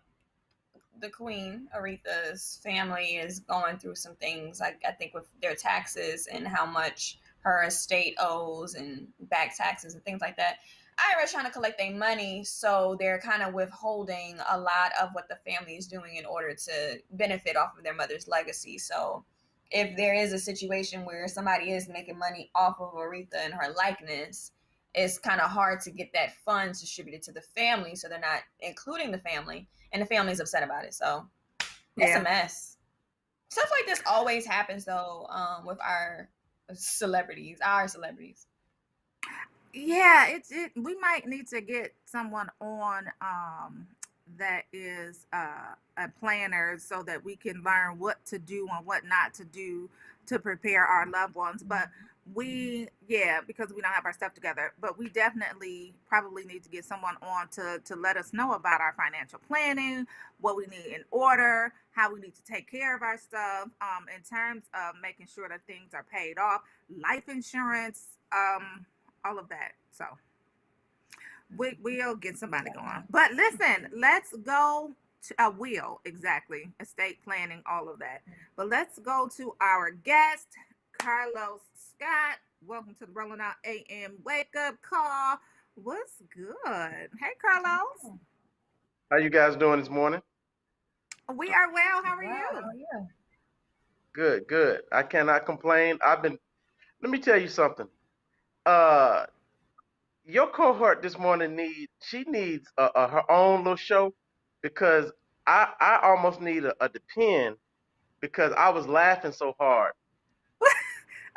the Queen, Aretha's family, is going through some things, like I think with their taxes and how much her estate owes and back taxes and things like that. IRS trying to collect their money, so they're kind of withholding a lot of what the family is doing in order to benefit off of their mother's legacy. So if there is a situation where somebody is making money off of Aretha and her likeness, it's kind of hard to get that funds distributed to the family, so they're not including the family, and the family's upset about it. So it's a mess. Stuff like this always happens though, with our celebrities. Yeah, we might need to get someone on that is a planner, so that we can learn what to do and what not to do to prepare our loved ones. But because we don't have our stuff together, but we definitely probably need to get someone on to let us know about our financial planning, what we need in order, how we need to take care of our stuff, in terms of making sure that things are paid off, life insurance, all of that. So we'll get somebody going. But listen, let's go to estate planning, all of that. But let's go to our guest, Carlos Scott. Welcome to the Rolling Out AM Wake Up Call. What's good? Hey, Carlos. How you guys doing this morning? We are well. How are you? Good, good. I cannot complain. Let me tell you something. Your cohort this morning needs her own little show, because I almost need a depend, because I was laughing so hard.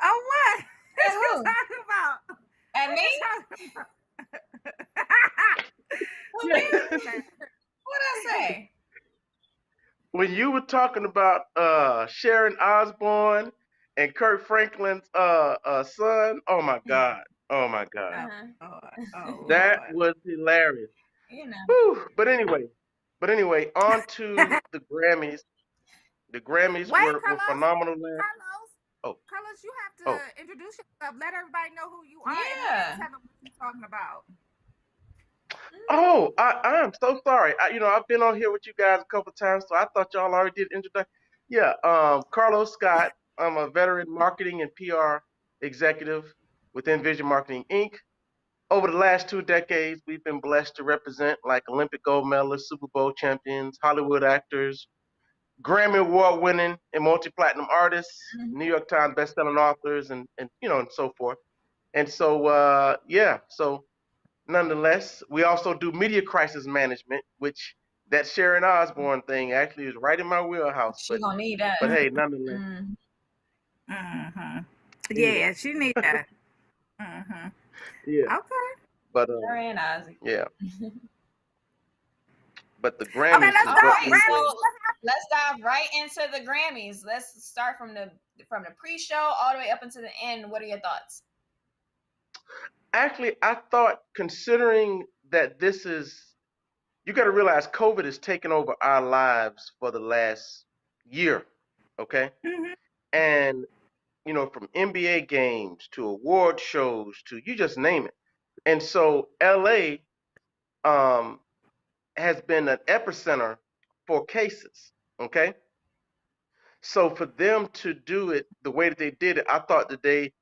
Oh, what? At What you who? talking about? At What me? you talking about? What'd I say? When you were talking about Sharon Osbourne and Kurt Franklin's son, oh my God. Oh my God. Oh, That Lord. was hilarious. You know. Whew. But anyway, on to the Grammys. The Grammys Wait, were Carlos. phenomenal last. Oh, Carlos, you have oh. to introduce yourself. Let everybody know who you are. Yeah. And tell them what you're talking about. Oh, I am so sorry. I've been on here with you guys a couple times, so I thought y'all already did introduction. Yeah, Carlos Scott. I'm a veteran marketing and PR executive within Vision Marketing Inc. Over the last 2 decades, we've been blessed to represent like Olympic gold medalists, Super Bowl champions, Hollywood actors, Grammy Award winning and multi-platinum artists, New York Times best-selling authors, and so forth. And so so nonetheless, we also do media crisis management, which that Sharon Osbourne thing actually is right in my wheelhouse. She gonna need that. But hey, nonetheless. Yeah, she need that. Yeah. Okay. But Very nice. yeah. But the Grammys. Okay, let's go. So let's dive right into the Grammys. Let's start from the pre-show all the way up into the end. What are your thoughts? Actually, I thought, considering that you got to realize COVID has taken over our lives for the last year, okay? And, from NBA games to award shows to you just name it. And so LA has been an epicenter for cases, okay? So for them to do it the way that they did it, I thought that they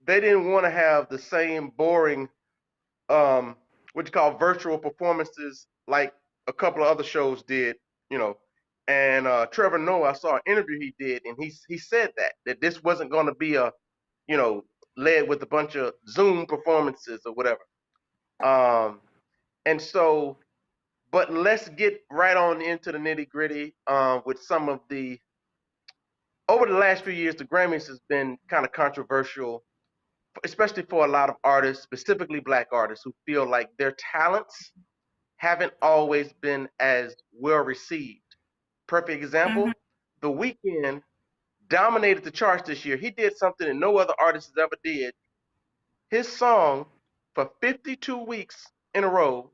didn't want to have the same boring what you call virtual performances like a couple of other shows did, And Trevor Noah, I saw an interview he did, and he said that this wasn't going to be led with a bunch of Zoom performances or whatever. And so, but let's get right on into the nitty gritty with some of over the last few years, the Grammys has been kind of controversial, especially for a lot of artists, specifically Black artists, who feel like their talents haven't always been as well received. Perfect example, The Weeknd dominated the charts this year. He did something that no other artist has ever did. His song for 52 weeks in a row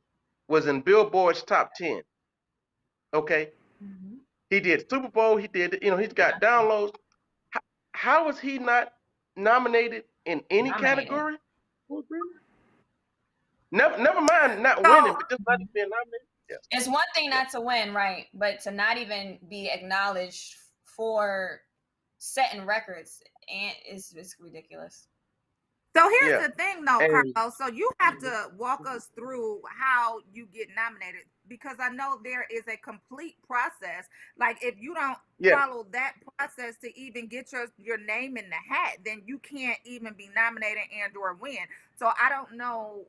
was in Billboard's top 10. Okay? He did Super Bowl, he did, he's got downloads. How is he not nominated in any category? Never mind not winning, but just not even being nominated. Yes. It's one thing not to win, right? But to not even be acknowledged for setting records, and it's ridiculous. So here's the thing, though, Carlos. So you have to walk us through how you get nominated, because I know there is a complete process. Like, if you don't follow that process to even get your name in the hat, then you can't even be nominated and or win. So I don't know,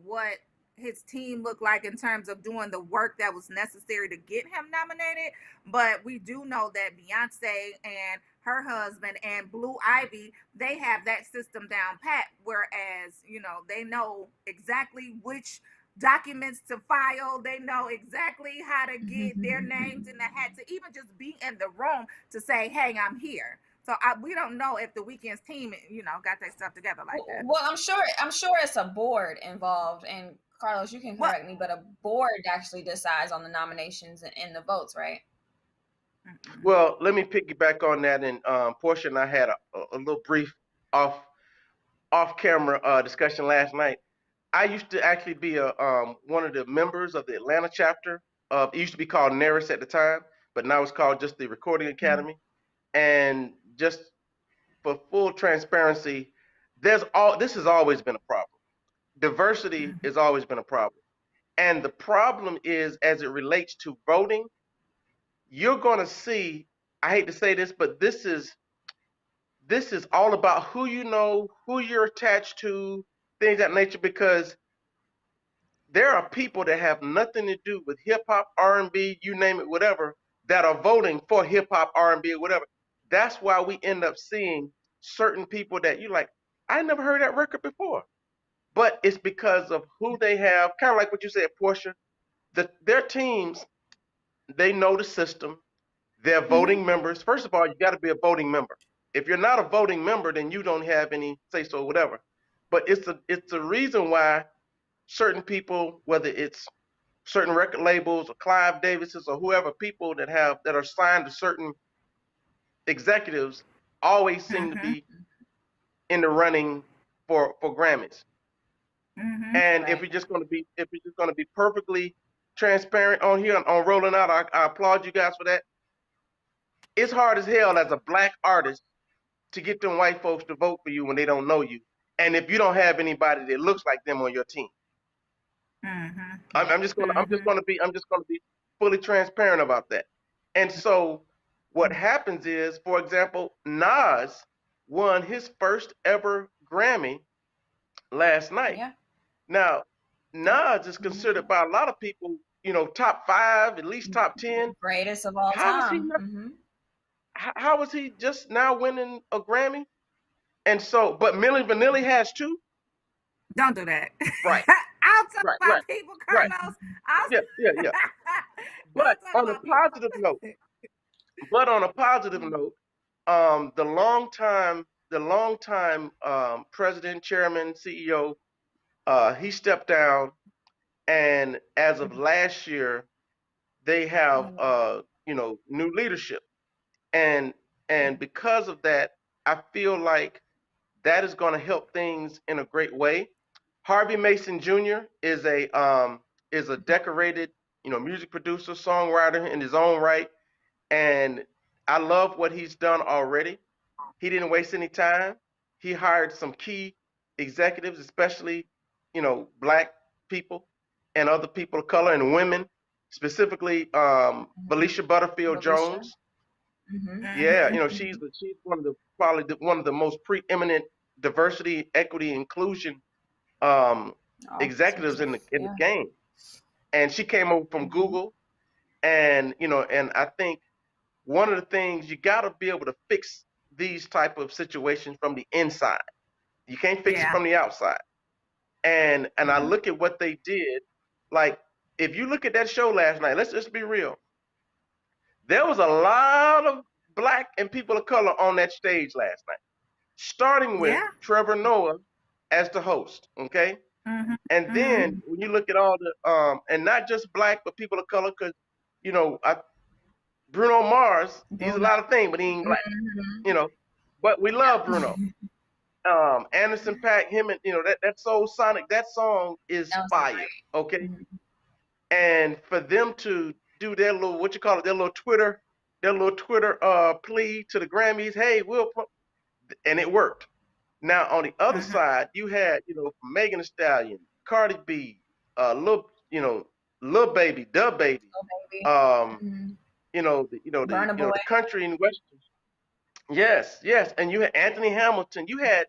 what his team looked like in terms of doing the work that was necessary to get him nominated. But we do know that Beyonce and her husband and Blue Ivy, they have that system down pat, whereas, they know exactly which documents to file. They know exactly how to get their names in the hat, to even just be in the room to say, hey, I'm here. So we don't know if the Weeknd's team, got their stuff together like that. Well, I'm sure it's a board involved, and Carlos, you can correct me, but a board actually decides on the nominations and the votes, right? Well, let me piggyback on that. And Portia and I had a little brief off camera discussion last night. I used to actually be one of the members of the Atlanta chapter. It used to be called NARIS at the time, but now it's called just the Recording Academy. And just for full transparency, this has always been a problem. Diversity has always been a problem. And the problem is, as it relates to voting, you're going to see, I hate to say this, but this is all about who you know, who you're attached to, things of that nature, because there are people that have nothing to do with hip hop, R&B, you name it, whatever, that are voting for hip hop, R&B, or whatever. That's why we end up seeing certain people that you're like, I never heard that record before. But it's because of who they have, kind of like what you said, Portia. Their teams, they know the system. They're voting members. First of all, you got to be a voting member. If you're not a voting member, then you don't have any say so, whatever. But it's a reason why certain people, whether it's certain record labels or Clive Davises or whoever, people that are signed to certain executives, always seem to be in the running for Grammys. And if we're just going to be perfectly transparent on here on Rolling Out, I applaud you guys for that. It's hard as hell as a black artist to get them white folks to vote for you when they don't know you, and if you don't have anybody that looks like them on your team. I'm just gonna be fully transparent about that. And so what happens is, for example, Nas won his first ever Grammy last night. Yeah. Now, Nas is considered by a lot of people, top 5, at least top 10. Greatest of all time. How is he just now winning a Grammy? And so, but Milli Vanilli has 2. Don't do that. Right. I'll talk about people, Carlos. Yeah. But on a positive note, the longtime president, chairman, CEO, he stepped down, and as of last year, they have new leadership, and because of that, I feel like that is going to help things in a great way. Harvey Mason Jr. is a decorated, music producer, songwriter in his own right, and I love what he's done already. He didn't waste any time. He hired some key executives, especially, black people and other people of color and women, specifically Felicia Butterfield Jones. Yeah, she's probably one of the most preeminent diversity, equity, inclusion executives in the game, and she came over from Google, and I think one of the things, you got to be able to fix these type of situations from the inside. You can't fix it from the outside. And I look at what they did. Like, if you look at that show last night, let's just be real. There was a lot of black and people of color on that stage last night, starting with Trevor Noah as the host, okay? And then when you look at all the, and not just black, but people of color, because, Bruno Mars, he's a lot of things, but he ain't black, but we love Bruno. Anderson .Paak, him, and that Soul Sonic, that song is fire, okay? And for them to do their little, their little Twitter plea to the Grammys, hey, and it worked. Now on the other side, you had, Megan Thee Stallion, Cardi B, Lil Baby, DaBaby, the country and western. Yes, and you had Anthony Hamilton. You had,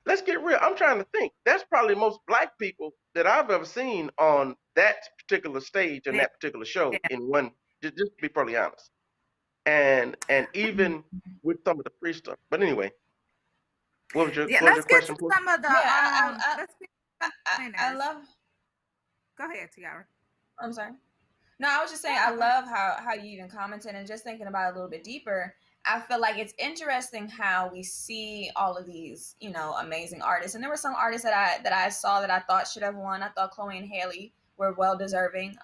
let's get real. I'm trying to think. That's probably the most black people that I've ever seen on that particular stage and that particular show in one. Just to be probably honest. And even with some of the free stuff. But anyway, what was your let's question? Get to some of the. I love. Go ahead, Tiara. I'm sorry. No, I was just saying, I love how you even commented, and just thinking about it a little bit deeper. I feel like it's interesting how we see all of these, you know, amazing artists. And there were some artists that I saw that I thought should have won. I thought Chloe and Haley were well deserving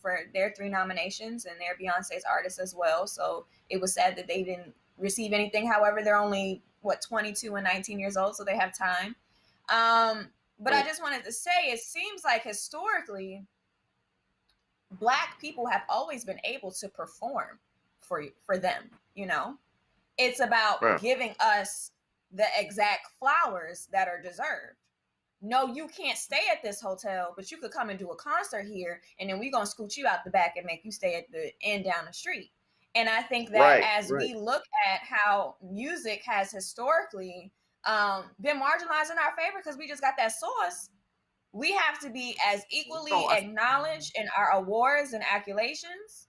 for their 3 nominations, and they're Beyonce's artists as well. So it was sad that they didn't receive anything. However, they're only 22 and 19 years old, so they have time. But I just wanted to say, it seems like historically, Black people have always been able to perform for them. You know, it's about giving us the exact flowers that are deserved. No, you can't stay at this hotel, but you could come and do a concert here, and then we're gonna scoot you out the back and make you stay at the end down the street. And I think that as we look at how music has historically been marginalized in our favor because we just got that sauce, we have to be as equally acknowledged in our awards and accolades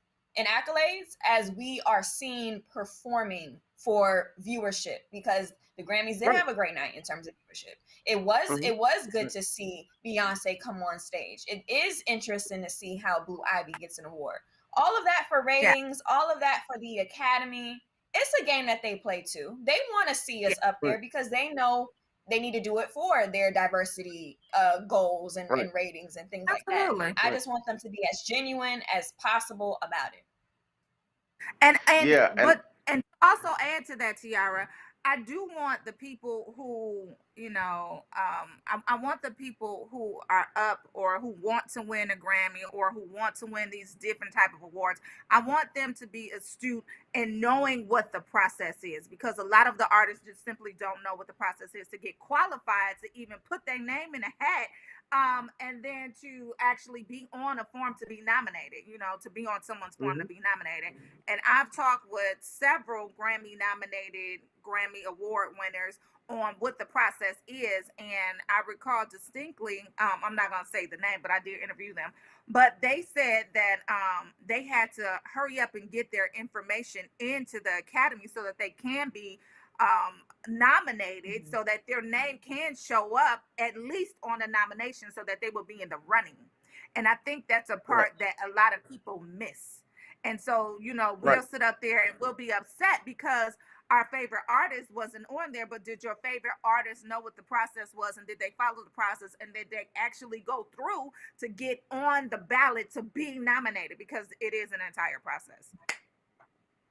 as we are seen performing for viewership, because the Grammys did have a great night in terms of viewership. It was good to see Beyonce come on stage. It is interesting to see how Blue Ivy gets an award. All of that for ratings, all of that for the Academy. It's a game that they play too. They want to see us up there because they know they need to do it for their diversity goals and ratings and things like that. I just want them to be as genuine as possible about it. And also add to that, Tiara, I do want the people who, you know, I want the people who are up or who want to win a Grammy or who want to win these different type of awards. I want them to be astute in knowing what the process is, because a lot of the artists just simply don't know what the process is to get qualified to even put their name in a hat. And then to actually be on a form to be nominated, you know, to be on someone's form to be nominated. And I've talked with several Grammy Award winners on what the process is. And I recall distinctly, I'm not going to say the name, but I did interview them. But they said that they had to hurry up and get their information into the Academy so that they can be nominated, so that their name can show up at least on a nomination, so that they will be in the running. And I think that's a part that a lot of people miss. And so, you know, we'll sit up there and we'll be upset because our favorite artist wasn't on there, but did your favorite artist know what the process was, and did they follow the process, and did they actually go through to get on the ballot to be nominated, because it is an entire process.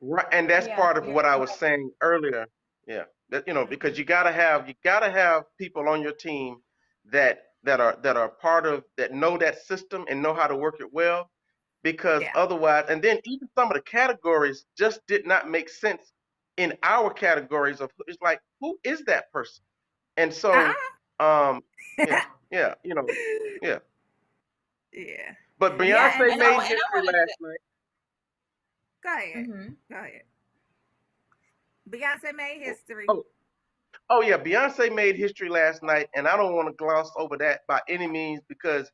Right, and that's part of what I was saying earlier. Yeah, that, you know, because you gotta have people on your team that are part of, that know that system and know how to work it well, because otherwise, and then even some of the categories just did not make sense in our categories of, it's like, who is that person? And so you know, but Beyonce made history last night. Go ahead. Beyonce made history. Oh yeah, Beyonce made history last night, and I don't want to gloss over that by any means, because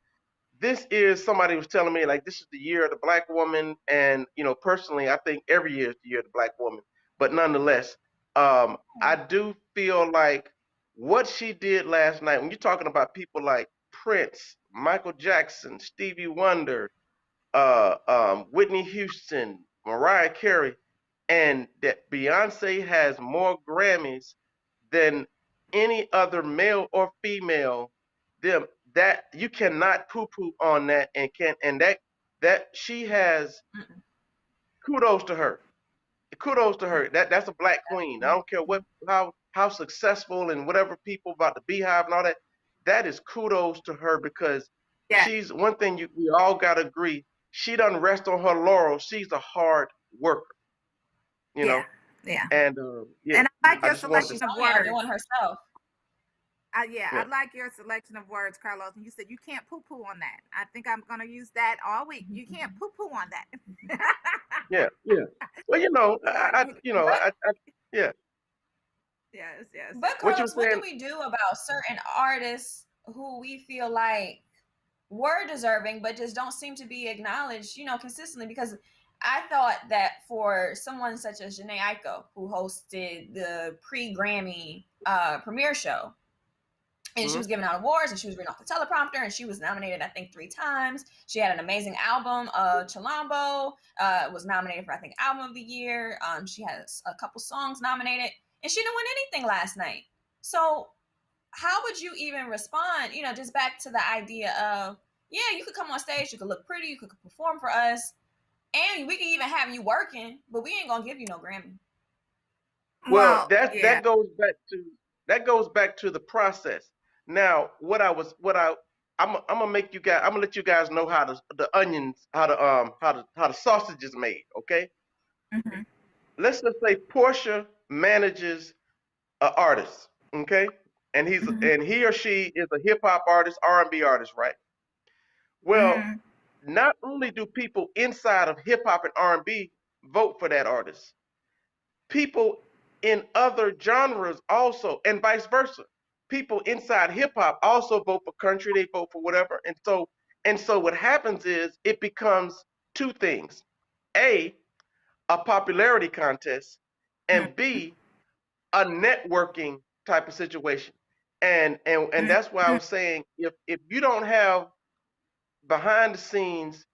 this is, somebody was telling me, like, this is the year of the Black woman, and you know, personally, I think every year is the year of the Black woman. But nonetheless, I do feel like what she did last night, when you're talking about people like Prince, Michael Jackson, Stevie Wonder, Whitney Houston, Mariah Carey, and that Beyonce has more Grammys than any other male or female, them, that you cannot poo-poo on that, and that she has, kudos to her. Kudos to her. That's a Black queen. I don't care how successful and whatever people about the Beehive and all that. That is kudos to her, because she's one thing we all gotta agree. She doesn't rest on her laurels. She's a hard worker. You know. And and I like your selection of words. Doing herself. I like your selection of words, Carlos. And you said you can't poo-poo on that. I think I'm gonna use that all week. You can't poo-poo on that. Yeah. Well, you know, Yes. But Carlos, what do we do about certain artists who we feel like were deserving but just don't seem to be acknowledged, you know, consistently? Because I thought that for someone such as Jhené Aiko, who hosted the pre-Grammy premiere show, And she was giving out awards, and she was reading off the teleprompter, and she was nominated, I think, 3 times. She had an amazing album, Chilambo, was nominated for, I think, Album of the Year. She has a couple songs nominated, and she didn't win anything last night. So how would you even respond, just back to the idea of, yeah, you could come on stage, you could look pretty, you could perform for us, and we could even have you working, but we ain't gonna give you no Grammy. Well, that goes back to the process. Now, I'm gonna let you guys know how the onions, how the sausage is made. Okay. Mm-hmm. Let's just say Portia manages an artist. Okay, and he or she is a hip hop artist, R&B artist, right? Well, not only do people inside of hip hop and R&B vote for that artist, people in other genres also, and vice versa. People inside hip hop also vote for country, they vote for whatever. And so what happens is it becomes two things. A popularity contest, and B, a networking type of situation. And that's why I was saying, if you don't have behind the scenes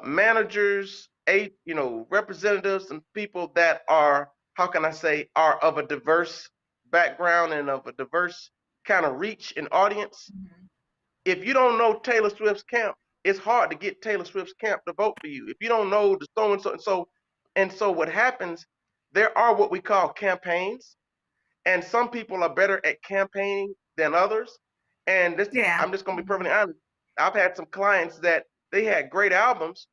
managers, representatives, and people that are, how can I say, are of a diverse background and of a diverse kind of reach and audience. If you don't know Taylor Swift's camp, it's hard to get Taylor Swift's camp to vote for you. If you don't know the so and so and so what happens, there are what we call campaigns, and some people are better at campaigning than others. And this, I'm just gonna be perfectly honest. I've had some clients that they had great albums,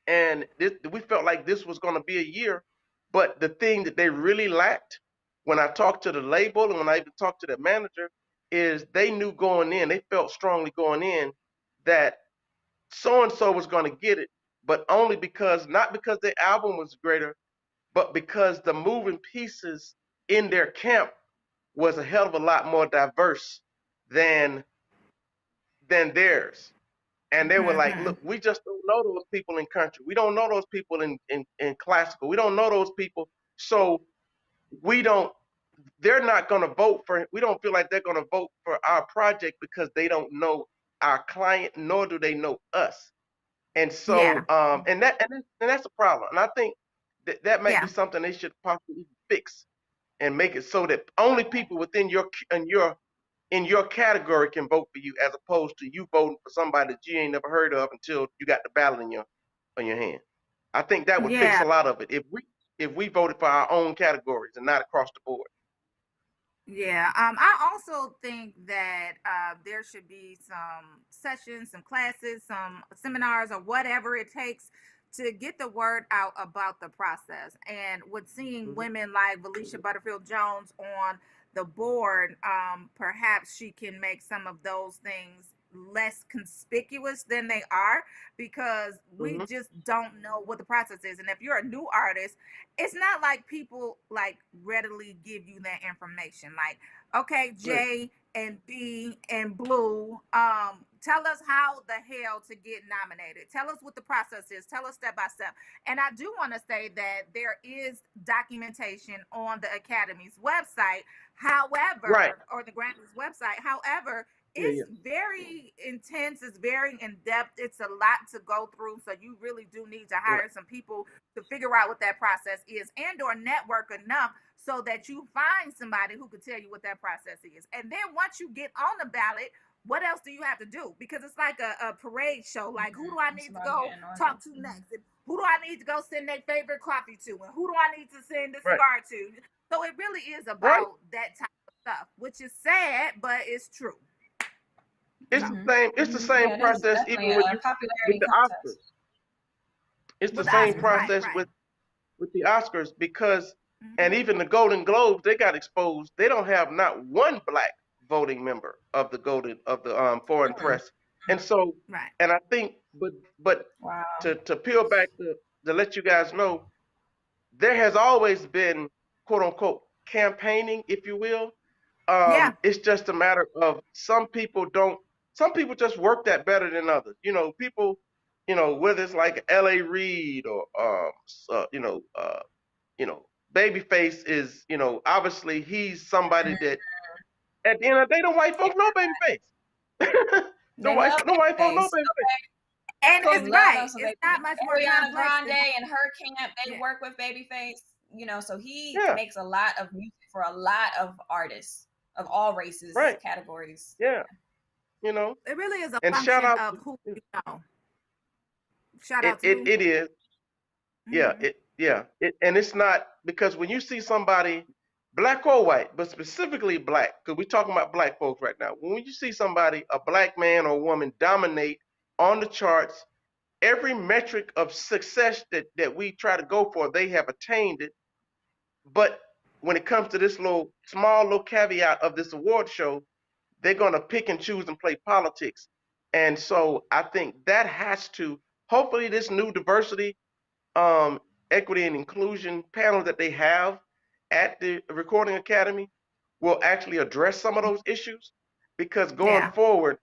and we felt like this was going to be a year, but the thing that they really lacked, when I talked to the label and when I even talked to the manager, is they knew going in, they felt strongly going in that so and so was going to get it, but only because, not because their album was greater, but because the moving pieces in their camp was a hell of a lot more diverse than theirs. And they were like, look, we just don't know those people in country. We don't know those people in classical. We don't know those people. So they're not going to vote for, we don't feel like they're going to vote for our project because they don't know our client, nor do they know us. And so, and that's a problem. And I think that might be something they should possibly fix and make it so that only people within your category can vote for you, as opposed to you voting for somebody that you ain't never heard of until you got the ballot in your hand. I think that would fix a lot of it if we voted for our own categories and not across the board. Yeah, I also think that there should be some sessions, some classes, some seminars, or whatever it takes to get the word out about the process. And with seeing women like Valicia Butterfield Jones on the board, perhaps she can make some of those things less conspicuous than they are, because we just don't know what the process is. And if you're a new artist, it's not like people like readily give you that information. Like, okay, J and B and Blue, tell us how the hell to get nominated. Tell us what the process is. Tell us step by step. And I do want to say that there is documentation on the Academy's website, however, or the Grammys website. However, it's very intense. It's very in depth. It's a lot to go through. So you really do need to hire some people to figure out what that process is, and or network enough so that you find somebody who could tell you what that process is. And then once you get on the ballot, what else do you have to do? Because it's like a parade show. Like, who do I need to go talk to next? And who do I need to go send their favorite coffee to? And who do I need to send the cigar to? So it really is about that type of stuff, which is sad, but it's true. It's the same. It's the same process even with the Oscars. It's the same process with the Oscars, because and even the Golden Globes, they got exposed. They don't have not one black voting member of the foreign press. And so, and I think, but to peel back to let you guys know, there has always been, quote unquote, campaigning, if you will. It's just a matter of some people just work that better than others. People, whether it's like L.A. Reid or Babyface is, obviously he's somebody that at the end of the day, the white folks know Babyface. They love the white folks know Babyface. Babyface. And They it's love right. us. So It's not much more Ariana complex Grande than and her camp, they yeah. work with Babyface. You know, so he Yeah. makes a lot of music for a lot of artists of all races, Right. categories. Yeah. You know. It really is a And shout function out of who you know. Shout it, out to it, who? it is. Yeah, and it's not because when you see somebody, black or white, but specifically black, because we're talking about black folks right now. When you see somebody, a black man or woman, dominate on the charts, every metric of success that we try to go for, they have attained it. But when it comes to this small little caveat of this award show, they're gonna pick and choose and play politics. And so I think that has to, hopefully this new diversity, equity and inclusion panel that they have at the Recording Academy will actually address some of those issues, because going forward,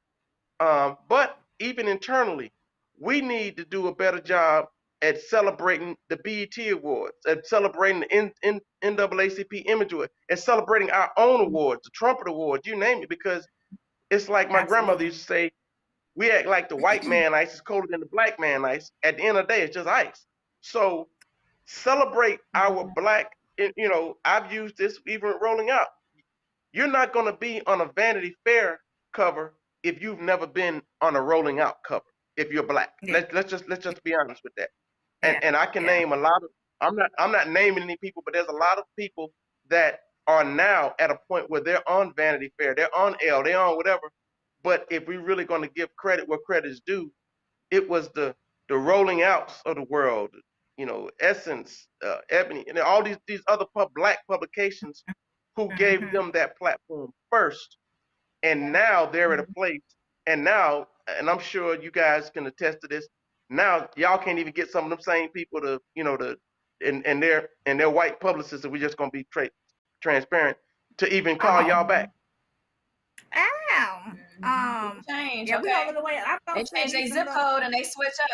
but even internally, we need to do a better job at celebrating the BET Awards, at celebrating the NAACP Image Award, and celebrating our own awards, the Trumpet Awards, you name it, because it's like my grandmother used to say, we act like the white man ice is colder than the black man ice. At the end of the day, it's just ice. So celebrate our black, you know, I've used this even rolling out. You're not going to be on a Vanity Fair cover if you've never been on a rolling out cover, if you're black. Let's just be honest with that. And I can name a lot of, I'm not naming any people, but there's a lot of people that are now at a point where they're on Vanity Fair, they're on Elle, they're on whatever. But if we're really going to give credit where credit is due, it was the rolling outs of the world, you know, Essence, Ebony, and all these other black publications who gave them that platform first. And now they're at a place, and now, and I'm sure you guys can attest to this, now y'all can't even get some of them same people to, you know, and their white publicists, and we're just gonna be transparent, to even call y'all back. Change, yeah, okay. we over the way. They change their zip code and they switch up.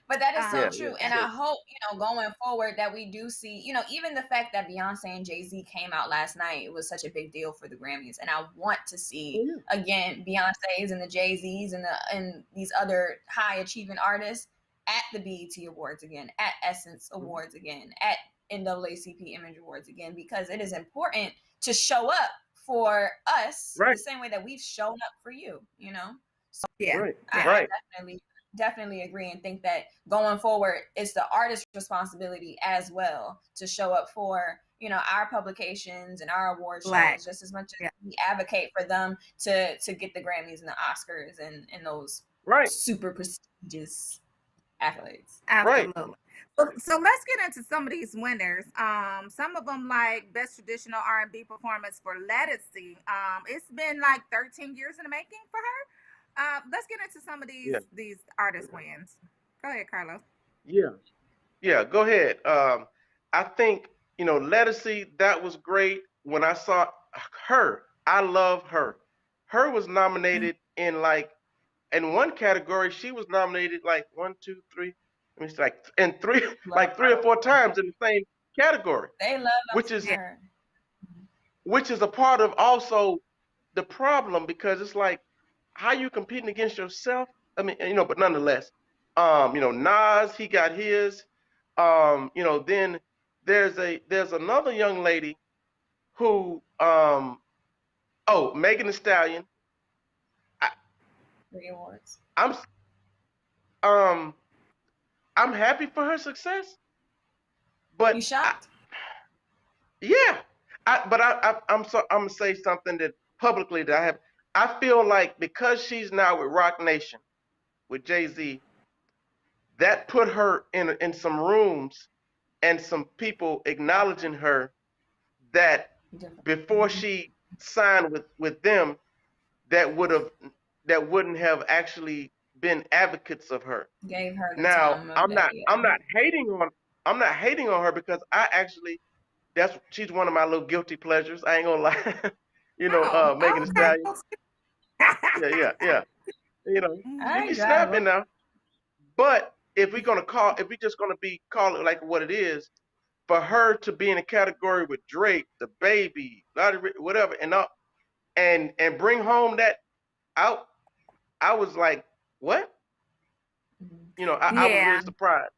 But that is so true. And I hope, you know, going forward that we do see, you know, even the fact that Beyonce and Jay-Z came out last night, it was such a big deal for the Grammys. And I want to see, again, Beyonce's and the Jay-Z's and these other high achieving artists at the BET Awards again, at Essence Awards again, at NAACP Image Awards again, because it is important to show up for us the same way that we've shown up for you, you know? So I definitely agree and think that going forward, it's the artist's responsibility as well to show up for, you know, our publications and our award shows just as much as we advocate for them to get the Grammys and the Oscars and those super prestigious accolades. Absolutely. So let's get into some of these winners. Some of them like Best Traditional R&B Performance for Lettucey. It's been like 13 years in the making for her. Let's get into some of these artist wins. Go ahead, Carlos. Yeah, go ahead. I think, you know, Lettucey, that was great. When I saw her, I love her. Her was nominated in one category. She was nominated like 1, 2, 3. I mean, like in three or four times in the same category. They love her. Which is a part of also the problem, because it's like, how you competing against yourself? I mean, you know, but nonetheless, you know, Nas, he got his. You know, then there's another young lady who, Megan Thee Stallion. 3 awards. I'm happy for her success, but you shocked? I'm gonna say something that publicly that I feel like, because she's now with Roc Nation, with Jay-Z, that put her in some rooms and some people acknowledging her that before she signed with them, that wouldn't have actually been advocates of her. Gave her the now time of I'm day, not hating on her, because she's one of my little guilty pleasures. I ain't gonna lie. You know, Megan Thee Stallion. Yeah. You know, you be snapping now. But if we're just gonna call it like what it is, for her to be in a category with Drake, the baby, whatever, and bring home that out, I was like, what? You know, I was really surprised.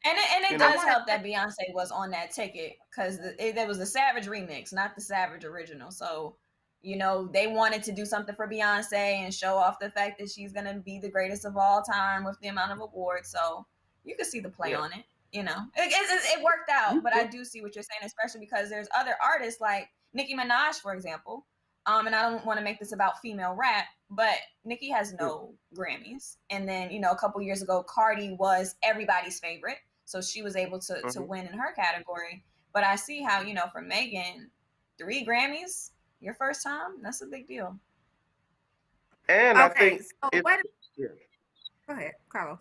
And it You does know? help that Beyonce was on that ticket because there was the Savage remix, not the Savage original. So, you know, they wanted to do something for Beyonce and show off the fact that she's gonna be the greatest of all time with the amount of awards. So you could see the play on it. You know, it worked out. But I do see what you're saying, especially because there's other artists like Nicki Minaj, for example. And I don't want to make this about female rap, but Nicki has no Grammys. And then, you know, a couple years ago, Cardi was everybody's favorite. So she was able to win in her category. But I see how, you know, for Megan, 3 Grammys, your first time, that's a big deal. And I think so Go ahead, Carlos.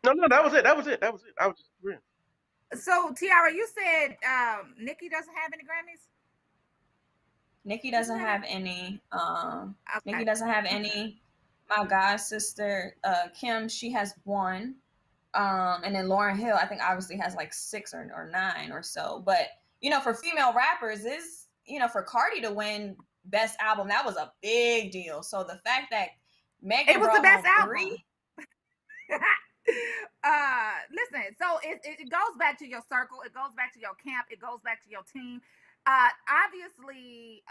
No, that was it. I was just agreeing. So Tiara, you said Nicki doesn't have any Grammys? Nicki doesn't have any. Nicki doesn't have any. My god sister, Kim, she has 1. And then Lauryn Hill, I think obviously has like 6 or 9 or so. But, you know, for female rappers, for Cardi to win Best Album, that was a big deal. So the fact that Megan it was the best album. 3. Listen, so it goes back to your circle, it goes back to your camp, it goes back to your team. Obviously,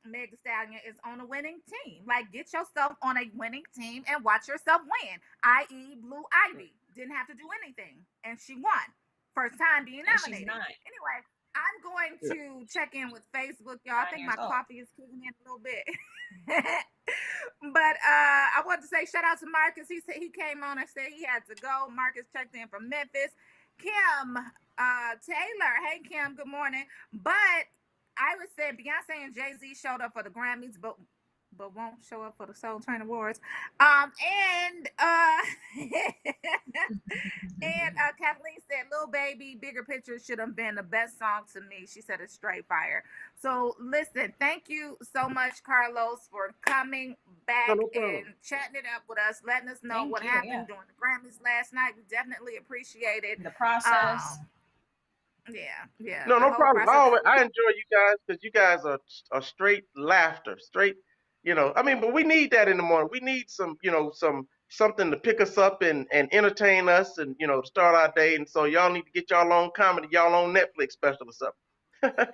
Meg Thee Stallion is on a winning team. Like, get yourself on a winning team and watch yourself win. I.e., Blue Ivy didn't have to do anything, and she won. First time being nominated. Anyway, I'm going to check in with Facebook, y'all. I think my coffee is kicking in a little bit. But I want to say shout out to Marcus. He said he came on and said he had to go. Marcus checked in from Memphis. Kim Taylor. Hey, Kim. Good morning. But I would say Beyonce and Jay-Z showed up for the Grammys, but won't show up for the Soul Train Awards. And Kathleen said, "Lil Baby, Bigger Picture should have been the best song to me." She said it's straight fire. So listen, thank you so much, Carlos, for coming back and chatting it up with us, letting us know what happened during the Grammys last night. We definitely appreciate it. The process. Yeah. No problem. I enjoy you guys because you guys are straight laughter, straight. You know, I mean, but we need that in the morning. We need some, you know, something to pick us up and entertain us, and you know, to start our day. And so y'all need to get y'all own comedy, y'all own Netflix special or something. Okay, Netflix,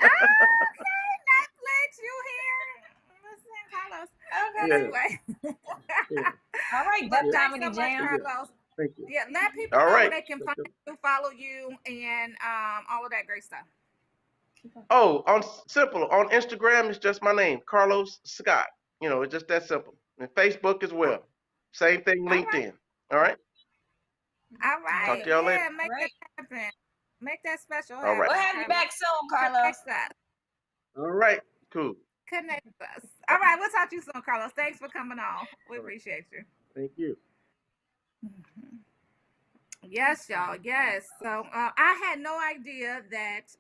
you here? Listen, Carlos. Okay, anyway. All right, Def Comedy Jam. Carlos. Thank you. Yeah, let people know where they can find you, follow you, and all of that great stuff. Oh, on Instagram, it's just my name, Carlos Scott. You know, it's just that simple. And Facebook as well. Same thing, LinkedIn. All right. All right. Talk to y'all later. Make that happen. Make that special happen. All right. We'll have you back soon, Carlos. All right. Cool. Connect us. All right. We'll talk to you soon, Carlos. Thanks for coming on. We appreciate you. Thank you. Yes, y'all. Yes. So I had no idea that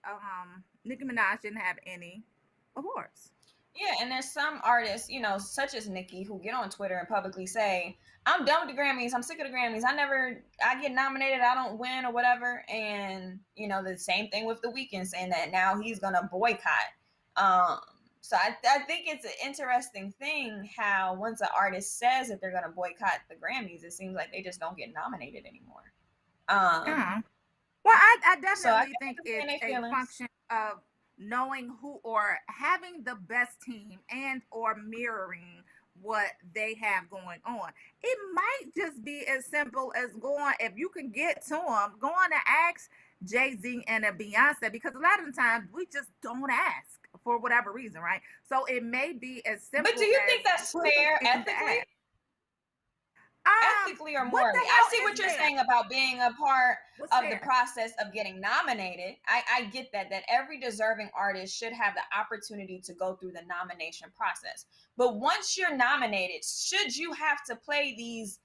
Nicki Minaj didn't have any awards. Yeah, and there's some artists, you know, such as Nicki, who get on Twitter and publicly say, "I'm done with the Grammys. I'm sick of the Grammys. I get nominated, I don't win or whatever." And, you know, the same thing with The Weeknd saying that now he's going to boycott. So I think it's an interesting thing how once an artist says that they're going to boycott the Grammys, it seems like they just don't get nominated anymore. Well, I definitely think it's a function of knowing who or having the best team and or mirroring what they have going on. It might just be as simple as if you can get to them, going to ask Jay-Z and a Beyonce, because a lot of the times we just don't ask for whatever reason, right? So it may be as simple. But do you think that's fair ethically? Ethically or morally? I see what you're saying about being a part of the process of getting nominated. I get that every deserving artist should have the opportunity to go through the nomination process. But once you're nominated, should you have to play these,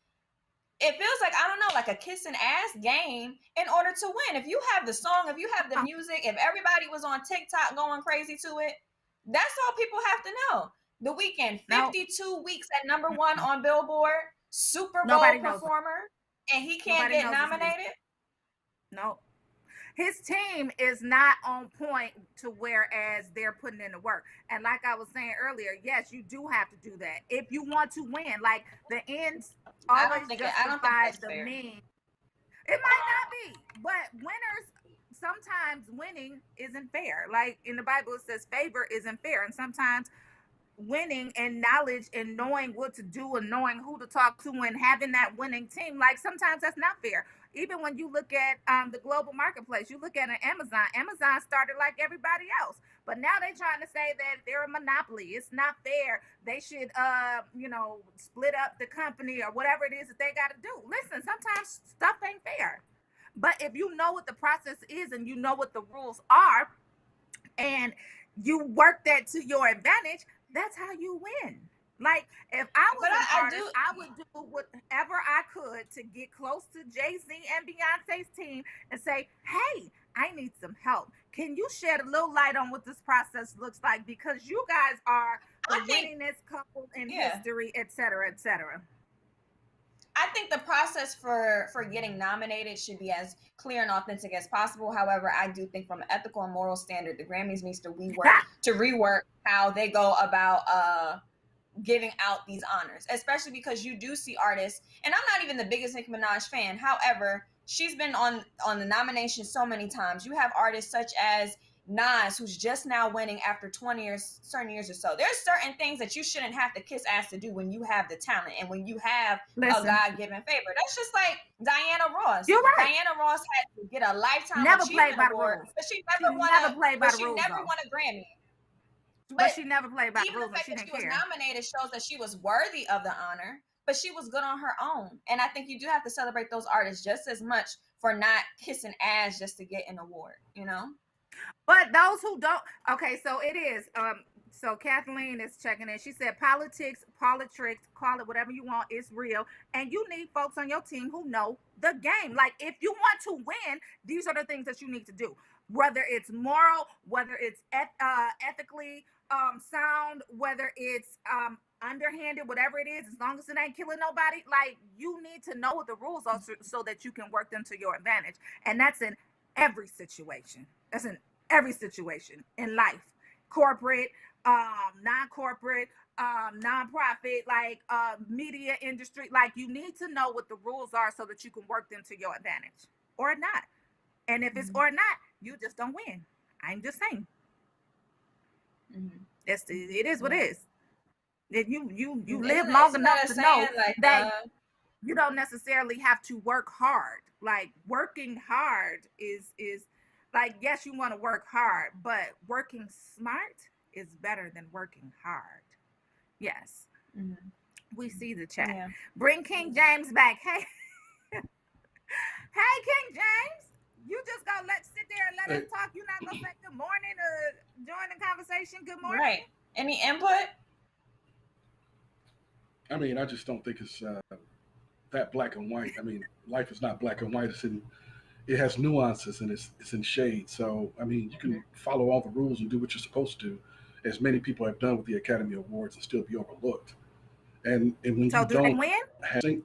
it feels like, I don't know, like a kiss and ass game in order to win? If you have the song, if you have the music, if everybody was on TikTok going crazy to it, that's all people have to know. The Weeknd, 52 weeks at #1 on Billboard, Super Bowl performer, and he can't get nominated? No. his team is not on point to whereas they're putting in the work. And like I was saying earlier, yes, you do have to do that if you want to win. Like the ends always justify the means. It might not be, but winners sometimes winning isn't fair. Like in the Bible, it says favor isn't fair, and sometimes winning and knowledge and knowing what to do and knowing who to talk to and having that winning team, like sometimes that's not fair. Even when you look at the global marketplace, you look at an Amazon started like everybody else, but now they're trying to say that they're a monopoly. It's not fair. They should split up the company or whatever it is that they got to do. Listen, sometimes stuff ain't fair, but if you know what the process is and you know what the rules are and you work that to your advantage, that's how you win. Like if I was an artist, I would do whatever I could to get close to Jay-Z and Beyonce's team and say, hey, I need some help. Can you shed a little light on what this process looks like? Because you guys are the winningest couple in history, et cetera, et cetera. I think the process for getting nominated should be as clear and authentic as possible. However, I do think from an ethical and moral standard, the Grammys needs to rework how they go about giving out these honors, especially because you do see artists, and I'm not even the biggest Nicki Minaj fan. However, she's been on the nomination so many times. You have artists such as Nas, who's just now winning after 20 years, certain years or so. There's certain things that you shouldn't have to kiss ass to do when you have the talent and when you have a God-given favor. That's just like Diana Ross. You're right. Diana Ross had to get a Lifetime Never Achievement played by the Award, rules. but she never won a Grammy. But she never played by the rules. Even the fact that she was nominated shows that she was worthy of the honor, but she was good on her own. And I think you do have to celebrate those artists just as much for not kissing ass just to get an award, you know? But those who don't, okay, so it is. So Kathleen is checking in. She said, politics, call it whatever you want, it's real. And you need folks on your team who know the game. Like, if you want to win, these are the things that you need to do. Whether it's moral, whether it's ethically sound, whether it's underhanded, whatever it is, as long as it ain't killing nobody, like, you need to know what the rules are so that you can work them to your advantage. And that's in every situation. That's in every situation in life, corporate, non-corporate, non-profit, like media industry. Like, you need to know what the rules are so that you can work them to your advantage or not. And if it's or not, you just don't win. I'm just saying. It is what it is. That you live long enough to know that you don't necessarily have to work hard. Like, working hard is like, yes, you want to work hard, but working smart is better than working hard. Yes. We see the chat. Yeah. Bring King James back. Hey, hey, King James. You just gonna sit there and let us talk. You're not gonna say good morning or join the conversation. Good morning. Right. Any input? I mean, I just don't think it's that black and white. I mean, life is not black and white. It has nuances and it's in shades. So, I mean, you can follow all the rules and do what you're supposed to do, as many people have done with the Academy Awards, and still be overlooked. And when you don't win?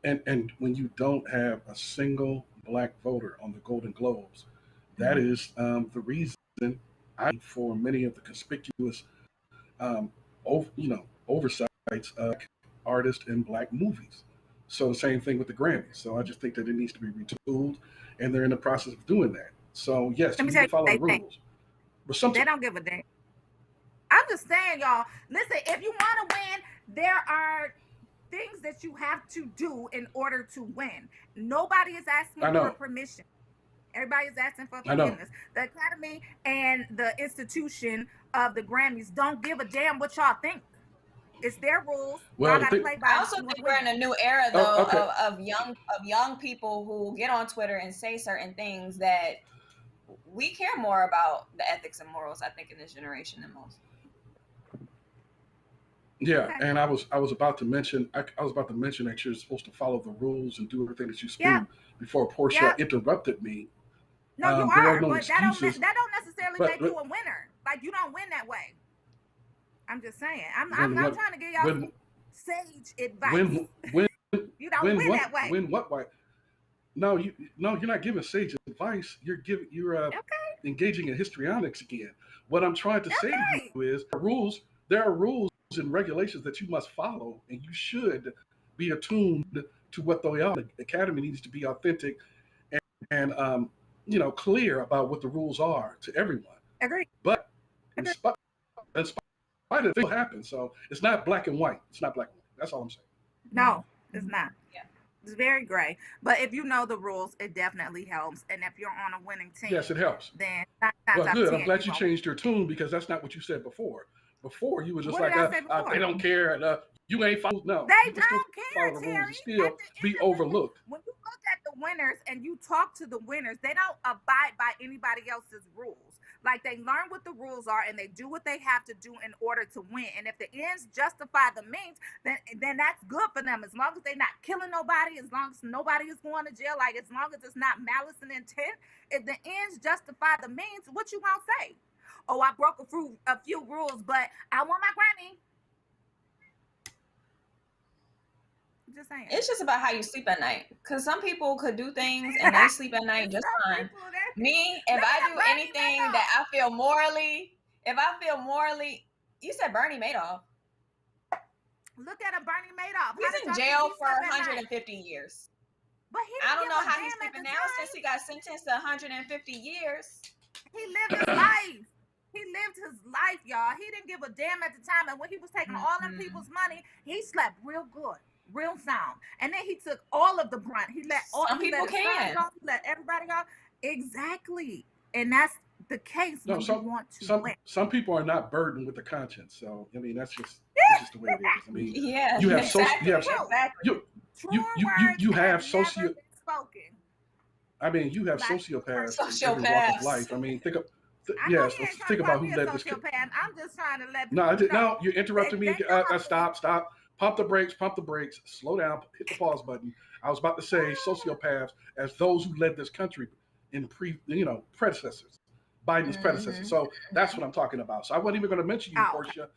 And when you don't have a single black voter on the Golden Globes, that is the reason for many of the conspicuous, oversights of artists in black movies. So the same thing with the Grammys. So I just think that it needs to be retooled, and they're in the process of doing that. So yes, you need to follow the rules. But they don't give a damn. I'm just saying, y'all, listen, if you want to win, there are things that you have to do in order to win. Nobody is asking for permission. Everybody is asking for forgiveness. The Academy and the institution of the Grammys don't give a damn what y'all think. It's their rules. Well, I also think we're in a new era, though, of young people who get on Twitter and say certain things that we care more about the ethics and morals, I think, in this generation than most. Yeah, and I was about to mention that you're supposed to follow the rules and do everything that you're supposed to before Portia interrupted me. No, you are, but that don't necessarily make you a winner. Like, you don't win that way. I'm just saying. I'm trying to give y'all sage advice. You don't win that way. Win what way? No, you're not giving sage advice. You're engaging in histrionics again. What I'm trying to say to you is there are rules and regulations that you must follow, and you should be attuned to what they are. The academy needs to be authentic and clear about what the rules are to everyone. Agree. But in spite of it, it happens. So it's not black and white. It's not black and white. That's all I'm saying. No, it's not. Yeah. It's very gray. But if you know the rules, it definitely helps. And if you're on a winning team, yes, it helps. Then well, good. I'm glad you changed your tune because that's not what you said before. Before you were just like, they don't care. And, you ain't followed. No, they don't care, Terry. Still be overlooked. When you look at the winners and you talk to the winners, they don't abide by anybody else's rules. Like they learn what the rules are and they do what they have to do in order to win. And if the ends justify the means, then that's good for them. As long as they're not killing nobody, as long as nobody is going to jail, like as long as it's not malice and intent, if the ends justify the means, what you gonna say? Oh, I broke a few rules, but I want my Grammy. Just saying. It's just about how you sleep at night. Because some people could do things and they sleep at night just fine. Me, if I do anything that I feel morally, you said Bernie Madoff. Look at a Bernie Madoff. He's in jail for 150 years. But I don't know how he's sleeping now since he got sentenced to 150 years. He lived his life. He lived his life, y'all. He didn't give a damn at the time. And when he was taking all them people's money, he slept real good. Real sound. And then he took all of the brunt. He let everybody go. Exactly. And that's the case when you want to win. Some people are not burdened with the conscience. So I mean that's just the way it is. I mean you have sociopaths in every walk of life. I mean think about who led this. I'm just trying to let No, you interrupted me. Stop. Pump the brakes, slow down, hit the pause button. I was about to say sociopaths as those who led this country in predecessors, Biden's predecessors. So that's what I'm talking about. So I wasn't even going to mention you, Portia.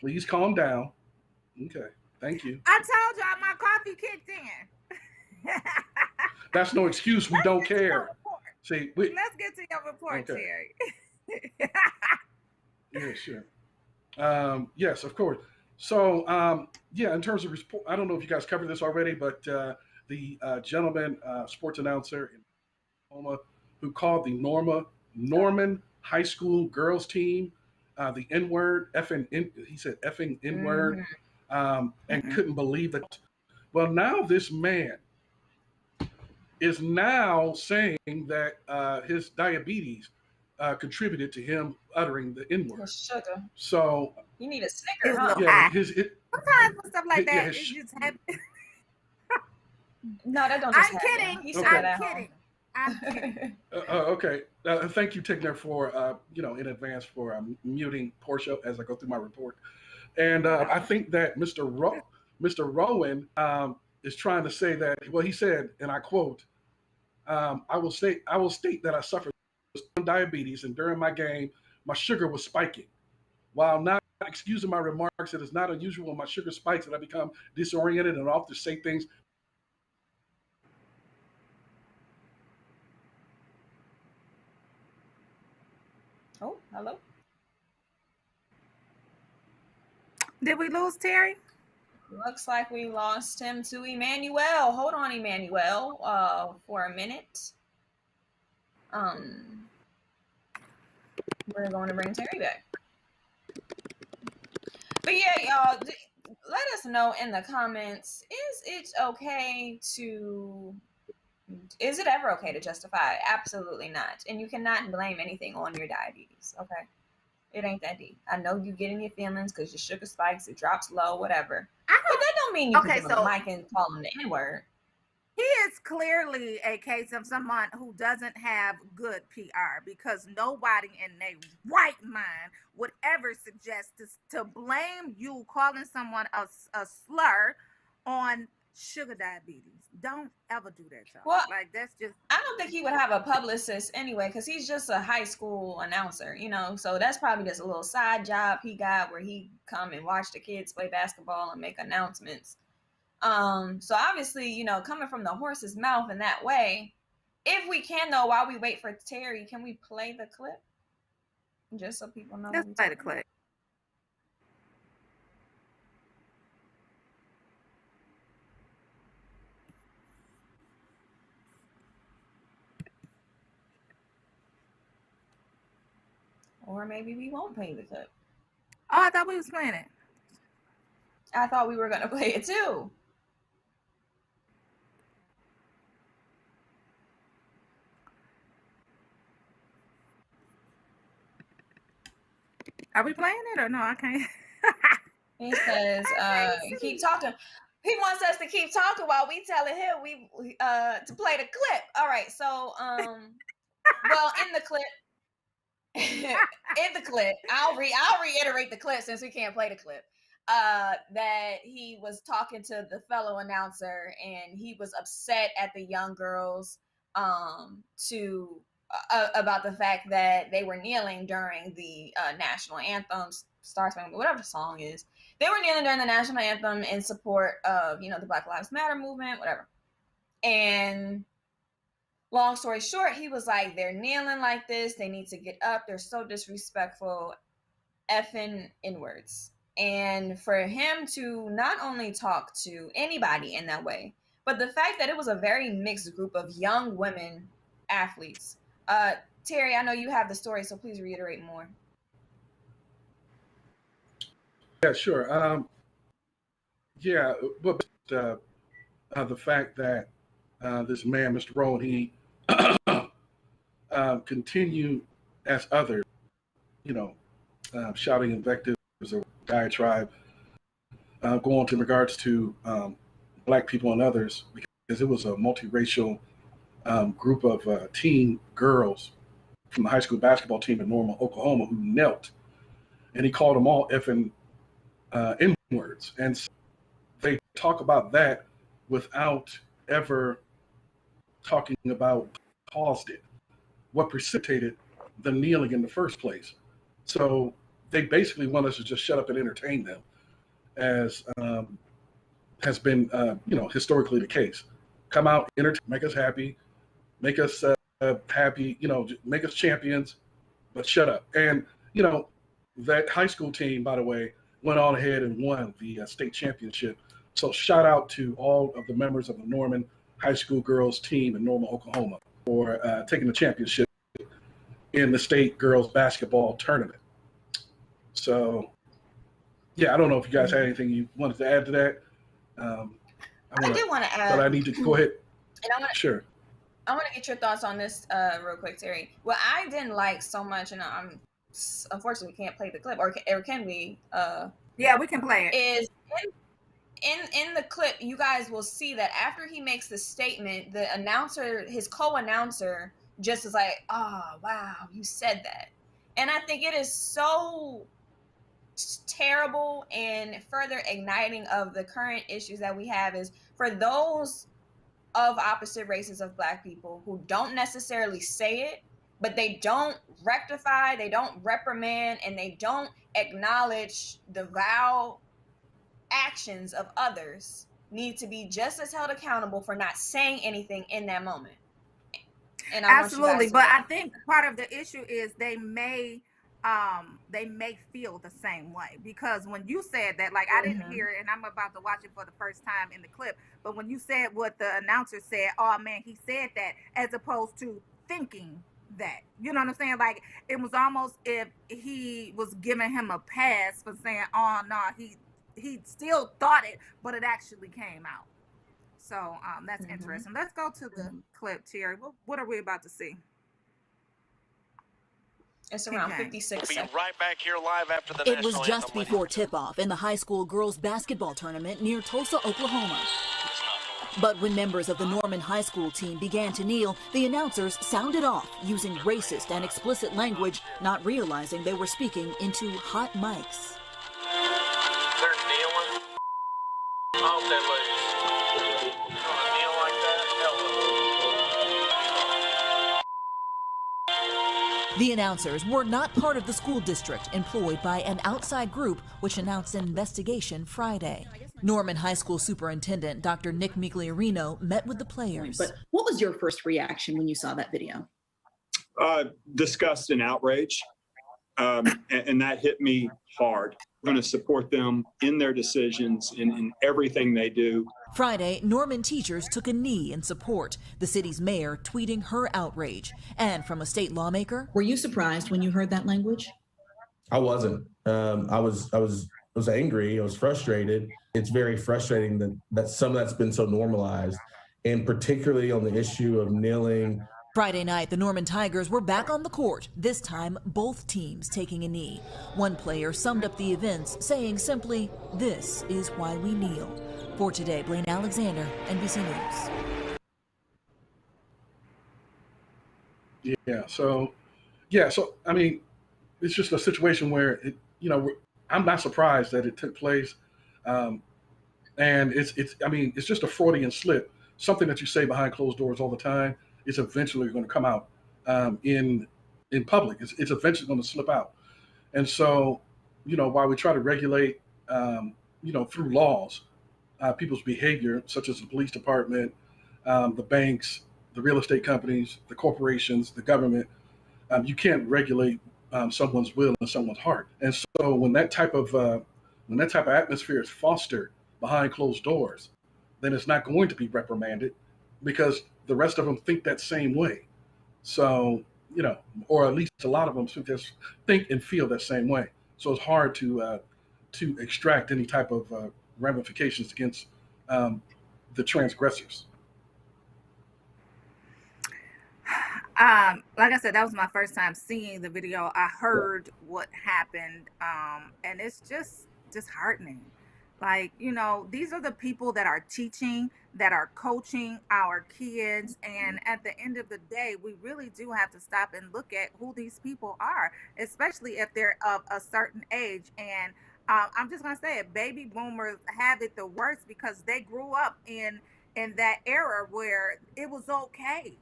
Please calm down. Okay, thank you. I told y'all my coffee kicked in. That's no excuse. We don't care. See, let's get to your report, Terry. Yeah, sure. Yes, of course. So, in terms of I don't know if you guys covered this already, but the gentleman, sports announcer in Oklahoma, who called the Norman High School girls team the N-word, he said effing N-word, and couldn't believe it. Well, now this man is now saying that his diabetes contributed to him uttering the N-word. Sugar. So you need a Snicker, huh? Yeah, sometimes with stuff like that, it just happens. No, that don't just I'm kidding. He said I'm kidding. I'm kidding. Okay. Thank you, Tigner, for in advance for muting Portia as I go through my report. And I think that Mr. Rowan is trying to say that. Well, he said, and I quote, "I will state that I suffered from diabetes, and during my game, my sugar was spiking. While not excusing my remarks, it is not unusual when my sugar spikes that I become disoriented and often say things." Oh, hello. Did we lose Terry? Looks like we lost him to Emmanuel. Hold on, Emmanuel, for a minute. We're going to bring Terry back. But yeah, y'all, let us know in the comments, is it ever okay to justify it? Absolutely not. And you cannot blame anything on your diabetes, okay? It ain't that deep. I know you get in your feelings because your sugar spikes, it drops low, whatever. But that don't mean you can go Mike and call him the N-word. He is clearly a case of someone who doesn't have good PR, because nobody in their right mind would ever suggest to blame you calling someone a slur on sugar diabetes. Don't ever do that, y'all. Well, that's just. I don't think he would have a publicist anyway, because he's just a high school announcer, so that's probably just a little side job he got where he come and watch the kids play basketball and make announcements. So obviously, you know, coming from the horse's mouth in that way, if we can though, while we wait for Terry, can we play the clip? Just so people know. Let's play the clip. Or maybe we won't play the clip. Oh, I thought we was playing it. I thought we were gonna play it too. Are we playing it or no? I can't. He says, keep talking. He wants us to keep talking while we telling him to play the clip. All right, so well, in the clip, I'll reiterate the clip since we can't play the clip. That he was talking to the fellow announcer and he was upset at the young girls about the fact that they were kneeling during the national anthem, Star Spangled, whatever the song is. They were kneeling during the national anthem in support of, you know, the Black Lives Matter movement, whatever. And long story short, he was like, they're kneeling like this. They need to get up. They're so disrespectful, effing N-words. And for him to not only talk to anybody in that way, but the fact that it was a very mixed group of young women athletes. Terry, I know you have the story, so please reiterate more. Yeah, sure. Yeah, but the fact that this man, Mr. Rowan, he continued as others, you know, shouting invectives or diatribe, going to regards to Black people and others, because it was a multiracial group of teen girls from the high school basketball team in Norman, Oklahoma, who knelt, and he called them all effing N-words. And so they talk about that without ever talking about caused it, what precipitated the kneeling in the first place. So they basically want us to just shut up and entertain them, as has been, you know, historically the case. Come out, entertain, make us happy, make us happy, you know, make us champions, but shut up. And, you know, that high school team, by the way, went on ahead and won the state championship. So shout out to all of the members of the Norman High School girls team in Norman, Oklahoma, for taking the championship in the state girls basketball tournament. So, yeah, I don't know if you guys had anything you wanted to add to that. I did want to add. But I need to go ahead. And Sure. I want to get your thoughts on this real quick, Terry. What I didn't like so much, and unfortunately we can't play the clip, or can we? Yeah, we can play it. Is in the clip, you guys will see that after he makes the statement, the announcer, his co-announcer, just is like, "Oh, wow, you said that," and I think it is so terrible and further igniting of the current issues that we have is for those of opposite races of Black people who don't necessarily say it, but they don't rectify, they don't reprimand, and they don't acknowledge the vile actions of others, need to be just as held accountable for not saying anything in that moment. And absolutely, but I think part of the issue is they may feel the same way, because when you said that, like, I didn't hear it, and I'm about to watch it for the first time in the clip, but when you said what the announcer said, oh man, he said that, as opposed to thinking that, you know what I'm saying? Like, it was almost if he was giving him a pass for saying, oh no, he still thought it, but it actually came out. So that's interesting. Let's go to the clip, Terry. What are we about to see? It's around 56 We'll be seconds. right back here live after the It was national just anthem. before tip-off in the high school girls basketball tournament near Tulsa, Oklahoma. But when members of the Norman High School team began to kneel, the announcers sounded off using racist and explicit language, not realizing they were speaking into hot mics. They're kneeling. I hope they lose. You want to kneel like that? The announcers were not part of the school district employed by an outside group which announced an investigation Friday. I guess Norman High School Superintendent Dr. Nick Migliorino met with the players. But what was your first reaction when you saw that video? Disgust and outrage, and that hit me hard. We're going to support them in their decisions, in everything they do. Friday, Norman teachers took a knee in support, the city's mayor tweeting her outrage. And from a state lawmaker. Were you surprised when you heard that language? I wasn't. I was angry. I was frustrated. It's very frustrating that some of that's been so normalized, and particularly on the issue of kneeling. Friday night, the Norman Tigers were back on the court, this time both teams taking a knee. One player summed up the events, saying simply, "This is why we kneel." For Today, Blaine Alexander, NBC News. So I mean, it's just a situation where I'm not surprised that it took place, and it's just a Freudian slip. Something that you say behind closed doors all the time is eventually going to come out in public. It's eventually going to slip out, and so while we try to regulate through laws people's behavior, such as the police department, the banks, the real estate companies, the corporations, the government, you can't regulate someone's will and someone's heart. And so when that type of atmosphere is fostered behind closed doors, then it's not going to be reprimanded because the rest of them think that same way. So, or at least a lot of them think and feel that same way. So it's hard to extract any type of ramifications against the transgressors. Like I said, that was my first time seeing the video. I heard what happened, and it's just disheartening. Like, these are the people that are teaching, that are coaching our kids. And at the end of the day, we really do have to stop and look at who these people are, especially if they're of a certain age. And I'm just going to say it, baby boomers have it the worst because they grew up in that era where it was okay.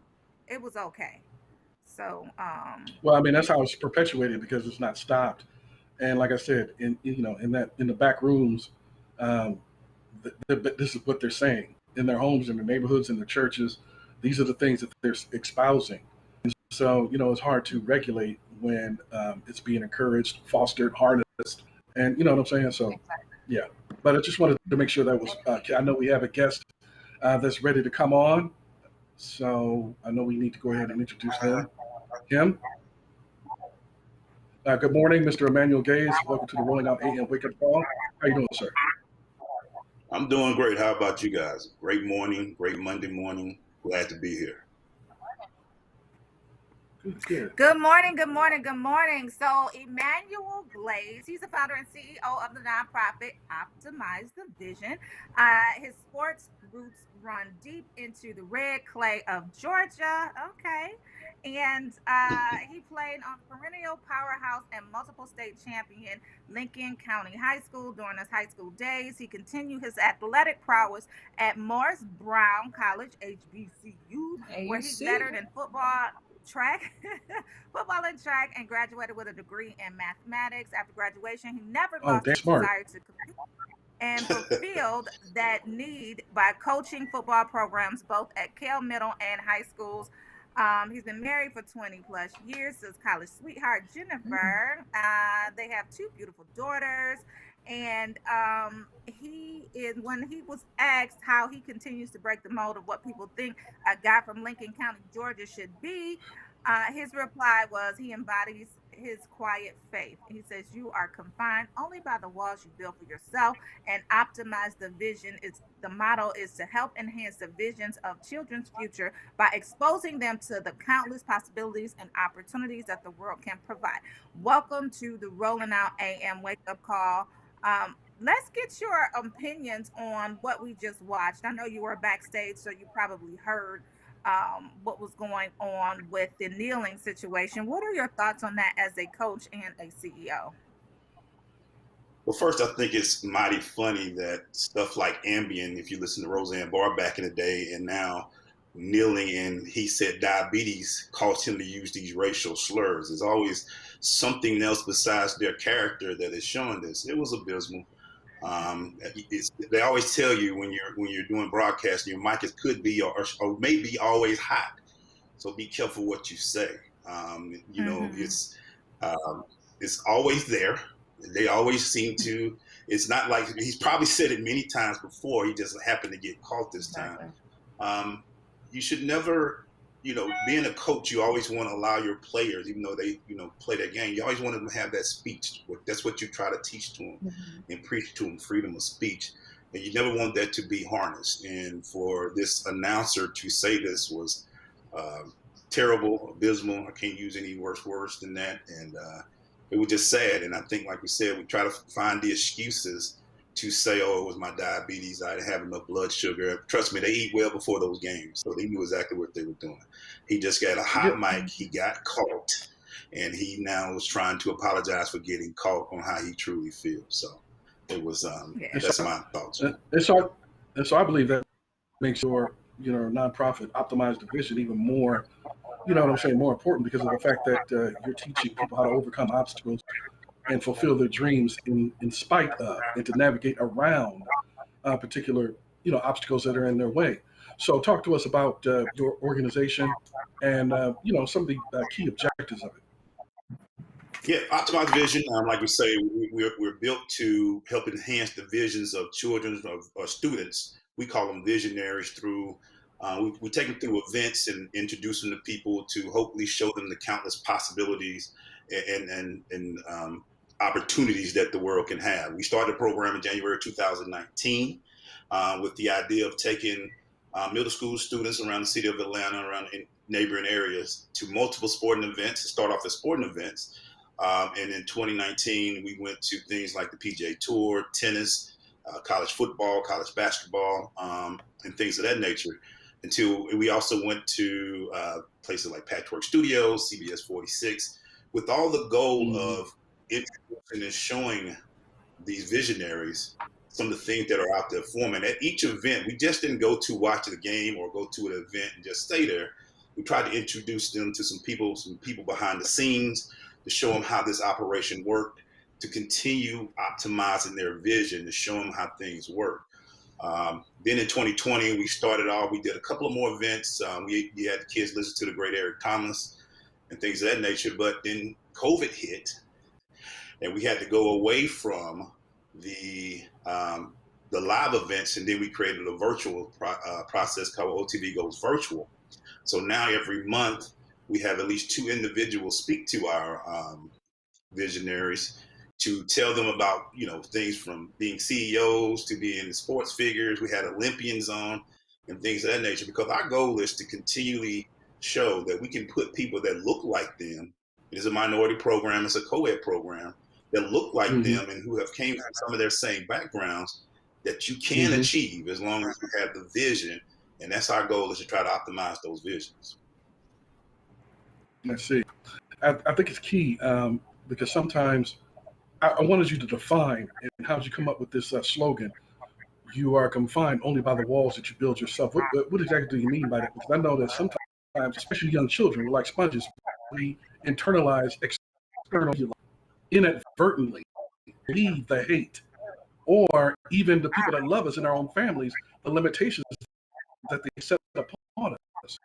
It was okay. So, well, I mean, that's how it's perpetuated because it's not stopped. And like I said, in the back rooms, this is what they're saying in their homes, in their neighborhoods, in their churches. These are the things that they're espousing. And so, it's hard to regulate when it's being encouraged, fostered, harnessed, and you know what I'm saying? So, yeah. But I just wanted to make sure that was, I know we have a guest that's ready to come on. So I know we need to go ahead and introduce him. Good morning, Mr. Emmanuel Gaze. Welcome to the Rolling Out AM Wake Up Call. How you doing, sir? I'm doing great. How about you guys? Great morning, great Monday morning. Glad to be here. Good morning, good morning, good morning. So Emmanuel Glaze, he's the founder and CEO of the nonprofit Optimize the Vision. His sports roots run deep into the red clay of Georgia. Okay. And he played on perennial powerhouse and multiple state champion Lincoln County High School during his high school days. He continued his athletic prowess at Morris Brown College, HBCU, where he lettered in football and track, and graduated with a degree in mathematics. After graduation, he never lost his desire to compete and fulfilled that need by coaching football programs both at Kell Middle and high schools. He's been married for 20 plus years to his college sweetheart, Jennifer. They have 2 beautiful daughters. And when he was asked how he continues to break the mold of what people think a guy from Lincoln County, Georgia should be, his reply was he embodies his quiet faith. He says, "You are confined only by the walls you build for yourself, and optimize the vision." The motto is to help enhance the visions of children's future by exposing them to the countless possibilities and opportunities that the world can provide. Welcome to the Rolling Out AM Wake Up Call. Let's get your opinions on what we just watched. I know you were backstage, so you probably heard what was going on with the kneeling situation. What are your thoughts on that as a coach and a CEO? Well, first, I think it's mighty funny that stuff like Ambien, if you listen to Roseanne Barr back in the day, and now kneeling and he said diabetes caused him to use these racial slurs. There's always something else besides their character that is showing this. It was abysmal. They always tell you when you're doing broadcasting, your mic could be or may be always hot. So be careful what you say. You know, it's always there. They always seem to. It's not like he's probably said it many times before. He just happened to get caught this time. You should never, you know, being a coach, you always want to allow your players, even though they, you know, play their game, you always want them to have that speech. That's what you try to teach to them and preach to them, freedom of speech. And you never want that to be harnessed. And for this announcer to say this was terrible, abysmal. I can't use any worse than that. And it was just sad. And I think, like we said, we try to find the excuses to say, oh, it was my diabetes, I didn't have enough blood sugar. Trust me, they eat well before those games, so they knew exactly what they were doing. He just got a hot mic, he got caught, and he now was trying to apologize for getting caught on how he truly feels. So it was, that's my thoughts. And so I believe that makes your, you know, nonprofit optimized division even more, you know what I'm saying, more important because of the fact that you're teaching people how to overcome obstacles and fulfill their dreams in spite of, and to navigate around particular, you know, obstacles that are in their way. So talk to us about your organization and, you know, some of the key objectives of it. Yeah, Optimized Vision, like we say, we're built to help enhance the visions of children or students. We call them visionaries through, we take them through events and introduce them to people to hopefully show them the countless possibilities and opportunities that the world can have. We started the program in January 2019 with the idea of taking middle school students around the city of Atlanta, around in neighboring areas, to multiple sporting events, to start off as sporting events. And in 2019, we went to things like the PGA Tour, tennis, college football, college basketball, and things of that nature. Until we also went to places like Patchwork Studios, CBS 46, with all the goal of introducing and showing these visionaries some of the things that are out there forming. At each event, we just didn't go to watch the game or go to an event and just stay there. We tried to introduce them to some people behind the scenes, to show them how this operation worked, to continue optimizing their vision, to show them how things work. Then in 2020, we started off, we did a couple of more events. We had the kids listen to the great Eric Thomas and things of that nature. But then COVID hit, and we had to go away from the live events, and then we created a virtual process called OTV Goes Virtual. So now every month, we have at least 2 individuals speak to our visionaries to tell them about, you know, things from being CEOs to being sports figures. We had Olympians on and things of that nature, because our goal is to continually show that we can put people that look like them. It is a minority program, it's a co-ed program, that look like them and who have came from some of their same backgrounds, that you can achieve as long as you have the vision. And that's our goal, is to try to optimize those visions. I see. I think it's key because sometimes I wanted you to define, and how did you come up with this slogan, "You are confined only by the walls that you build yourself." What exactly do you mean by that? Because I know that sometimes, especially young children, we're like sponges. We internalize external, inadvertently leave the hate, or even the people that love us in our own families, the limitations that they set upon us.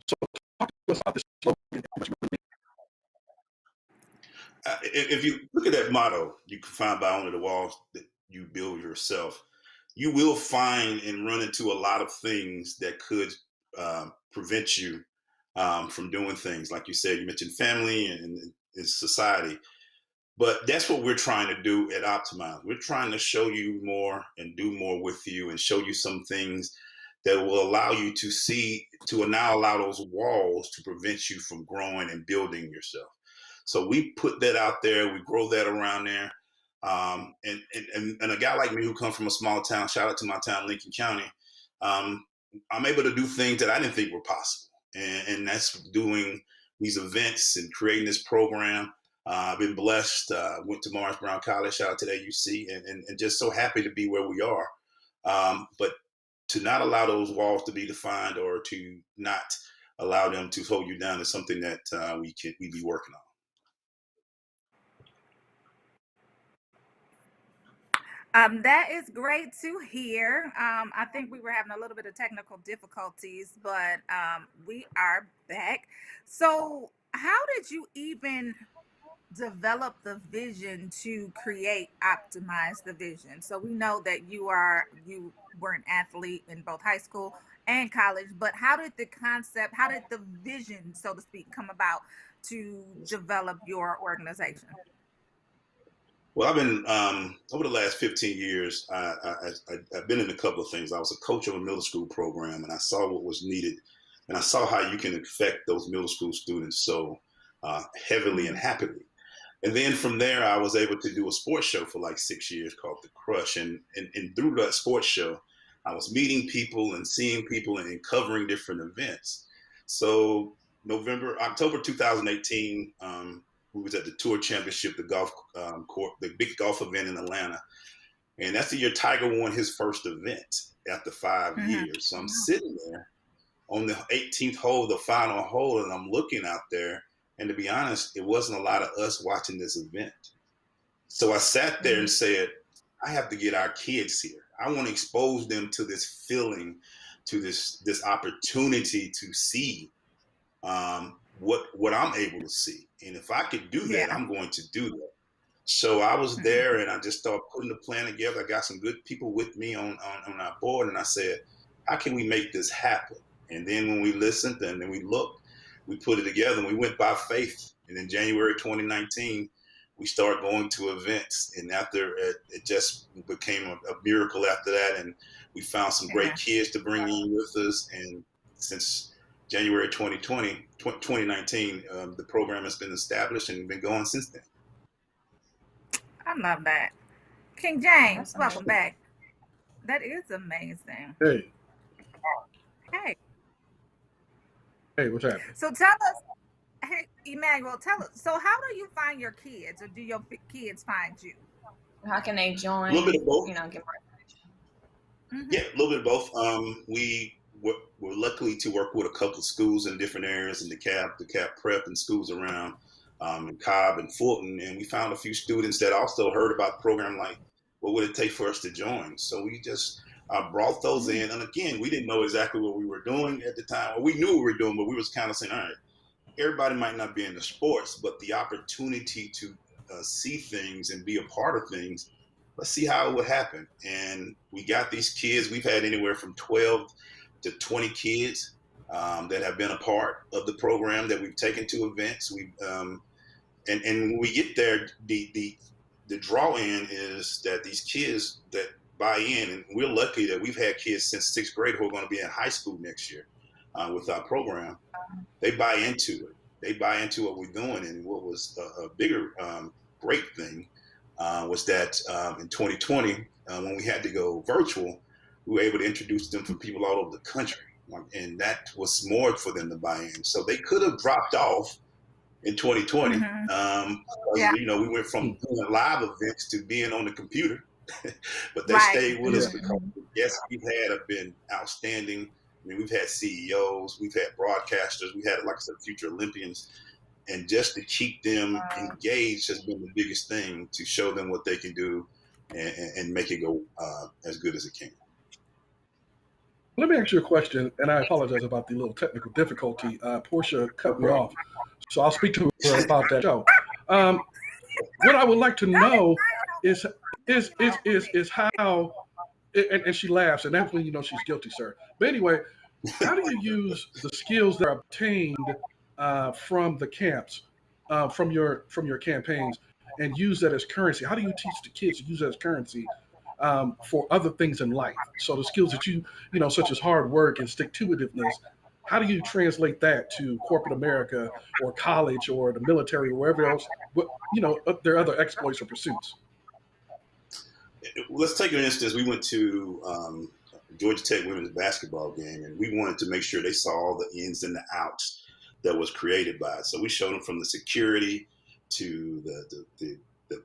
So talk to us about this slogan. If you look at that motto, "You confined by only the walls that you build yourself," you will find and run into a lot of things that could prevent you from doing things. Like you said, you mentioned family and society. But that's what we're trying to do at Optimize. We're trying to show you more and do more with you, and show you some things that will allow you to see, to now allow those walls to prevent you from growing and building yourself. So we put that out there, we grow that around there. And a guy like me who comes from a small town, shout out to my town, Lincoln County, I'm able to do things that I didn't think were possible. And that's doing these events and creating this program. I've been blessed, went to Morris Brown College, shout out to the AUC, and just so happy to be where we are. But to not allow those walls to be defined, or to not allow them to hold you down, is something that we be working on. That is great to hear. I think we were having a little bit of technical difficulties, but we are back. So, how did you even develop the vision to create optimize the vision? So we know that you were an athlete in both high school and college, but how did the vision, so to speak, come about to develop your organization? Well, I've been over the last 15 years. I've been in a couple of things. I was a coach of a middle school program, and I saw what was needed, and I saw how you can affect those middle school students so heavily and happily. And then from there, I was able to do a sports show for like 6 years called The Crush. And through that sports show, I was meeting people and seeing people and covering different events. So October 2018, we was at the Tour Championship, the golf court, the big golf event in Atlanta. And that's the year Tiger won his first event after 5 years. So I'm sitting there on the 18th hole, the final hole, and I'm looking out there. And to be honest, it wasn't a lot of us watching this event. So I sat there and said, I have to get our kids here. I want to expose them to this feeling, to this opportunity to see what I'm able to see. And if I could do that, I'm going to do that. So I was there and I just started putting the plan together. I got some good people with me on our board, and I said, how can we make this happen? And then when we listened and then we looked, we put it together and we went by faith. And in January 2019, we started going to events. And after it just became a miracle after that. And we found some great kids to bring in with us. And since January 2019, the program has been established and been going since then. I love that. King James, welcome back. That is amazing. Hey. Hey. Hey, what's happening? So tell us, hey, Emmanuel, tell us, so how do you find your kids, or do your kids find you? How can they join? A little bit of both. Get more information. Yeah, a little bit of both. We're lucky to work with a couple of schools in different areas in the CAP prep and schools around in Cobb and Fulton. And we found a few students that also heard about the program, like, what would it take for us to join? So we just brought those in. And again, we didn't know exactly what we were doing at the time. Well, we knew what we were doing, but we was kind of saying, all right, everybody might not be into sports, but the opportunity to see things and be a part of things, let's see how it would happen. And we got these kids. We've had anywhere from 12 to 20 kids that have been a part of the program that we've taken to events. And when we get there, the draw in is that these kids that buy in, and we're lucky that we've had kids since 6th grade who are going to be in high school next year with our program. They buy into it. They buy into what we're doing. And what was a bigger great thing was that in 2020, when we had to go virtual, we were able to introduce them to people all over the country. And that was more for them to buy in. So they could have dropped off in 2020. You know, we went from doing live events to being on the computer, but they stayed with us because the guests we've had have been outstanding. I mean, we've had CEOs, we've had broadcasters, we've had, like I said, future Olympians. And just to keep them engaged has been the biggest thing, to show them what they can do and make it go as good as it can. Let me ask you a question, and I apologize about the little technical difficulty. Portia cut me off, so I'll speak to her about that show. What I would like to know is how, and she laughs, and that's when you know she's guilty, sir. But anyway, how do you use the skills that are obtained from the camps, from your campaigns, and use that as currency? How do you teach the kids to use that as currency for other things in life? So the skills that you know, such as hard work and stick-to-itiveness, how do you translate that to corporate America or college or the military or wherever else, you know, their other exploits or pursuits? Let's take an instance. We went to Georgia Tech women's basketball game, and we wanted to make sure they saw all the ins and the outs that was created by it. So we showed them from the security to the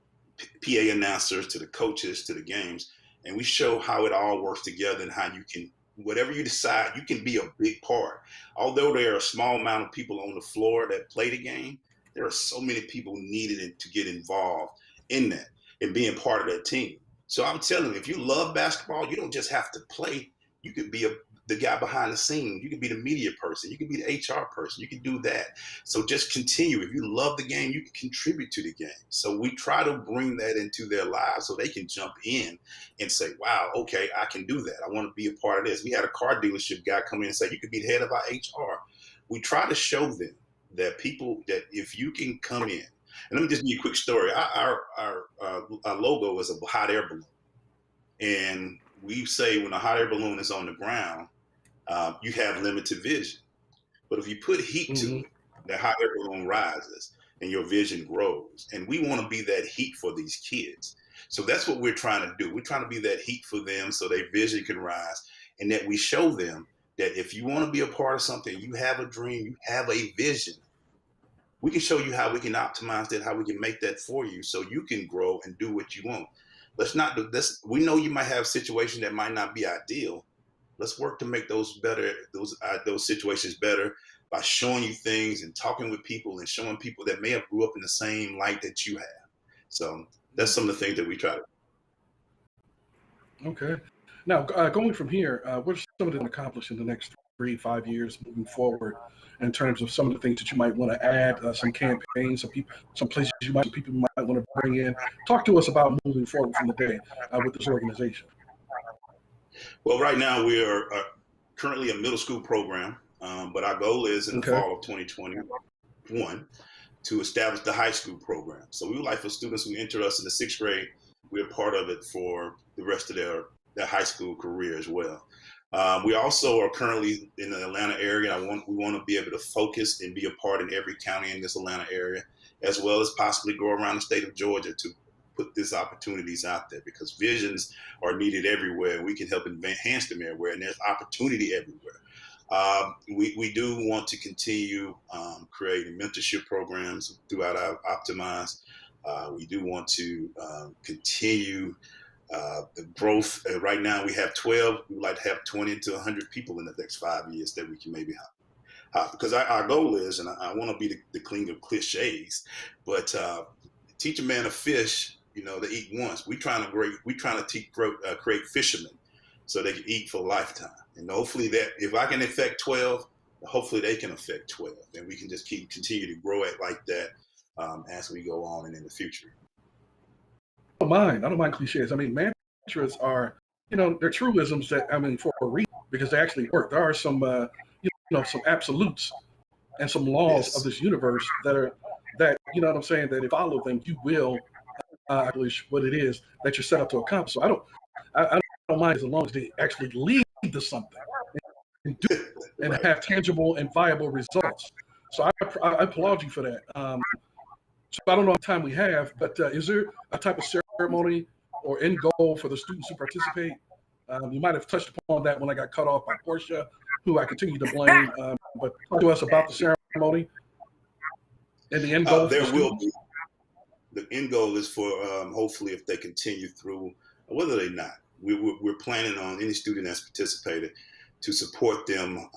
PA announcers to the coaches to the games, and we show how it all works together and how you can, whatever you decide, you can be a big part. Although there are a small amount of people on the floor that play the game, there are so many people needed to get involved in that and being part of that team. So I'm telling you, if you love basketball, you don't just have to play. You could be the guy behind the scenes. You could be the media person. You could be the HR person. You can do that. So just continue. If you love the game, you can contribute to the game. So we try to bring that into their lives so they can jump in and say, wow, okay, I can do that. I want to be a part of this. We had a car dealership guy come in and say, you could be the head of our HR. We try to show them that if you can come in, and let me just give you a quick story. Our logo is a hot air balloon. And we say when a hot air balloon is on the ground, you have limited vision. But if you put heat to it, the hot air balloon rises and your vision grows. And we want to be that heat for these kids. So that's what we're trying to do. We're trying to be that heat for them so their vision can rise, and that we show them that if you want to be a part of something, you have a dream, you have a vision, we can show you how we can optimize that, how we can make that for you so you can grow and do what you want. Let's not do this. We know you might have situations that might not be ideal. Let's work to make those better, those situations better by showing you things and talking with people and showing people that may have grew up in the same light that you have. So that's some of the things that we try to do. Okay. Now, going from here, what are some of the accomplish in the next 3-5 years moving forward in terms of some of the things that you might want to add, some campaigns, some places people might want to bring in? Talk to us about moving forward from the day with this organization. Well, right now we are currently a middle school program, but our goal is in the fall of 2021 to establish the high school program. So we would like for students who enter us in the 6th grade, we're part of it for the rest of their high school career as well. We also are currently in the Atlanta area. We want to be able to focus and be a part in every county in this Atlanta area, as well as possibly go around the state of Georgia to put these opportunities out there, because visions are needed everywhere. We can help enhance them everywhere, and there's opportunity everywhere. We do want to continue creating mentorship programs throughout our Optimize. We do want to continue the growth. Right now we have 12. We would like to have 20 to 100 people in the next 5 years that we can maybe have. Because our goal is, and I want to be the king of cliches, but teach a man a fish, to eat once. We trying to create fishermen so they can eat for a lifetime. And hopefully that, if I can affect 12, hopefully they can affect 12, and we can just continue to grow it like that as we go on and in the future. I don't mind cliches. I mean, mantras are, they're truisms that, for a reason, because they actually work. There are some, some absolutes and some laws of this universe that, that if you follow them, you will accomplish what it is that you're set up to accomplish. So I don't mind as long as they actually lead to something and do it and have tangible and viable results. So I applaud you for that. So I don't know how much time we have, but is there a type of ceremony or end goal for the students who participate? You might have touched upon that when I got cut off by Portia, who I continue to blame. But talk to us about the ceremony and the end goal. There will be. The end goal is for hopefully, if they continue through, whether they're not, we're planning on any student that's participated to support them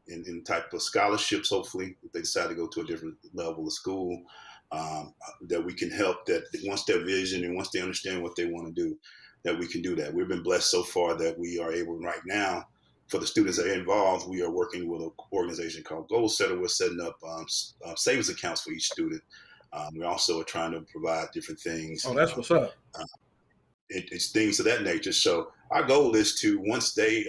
in type of scholarships. Hopefully, if they decide to go to a different level of school, that we can help, that once their vision and once they understand what they want to do, that we can do that. We've been blessed so far that we are able right now, for the students that are involved, we are working with an organization called Goal Setter. We're setting up savings accounts for each student. We also are trying to provide different things. Oh, that's what's up. It's things of that nature. So our goal is to, once they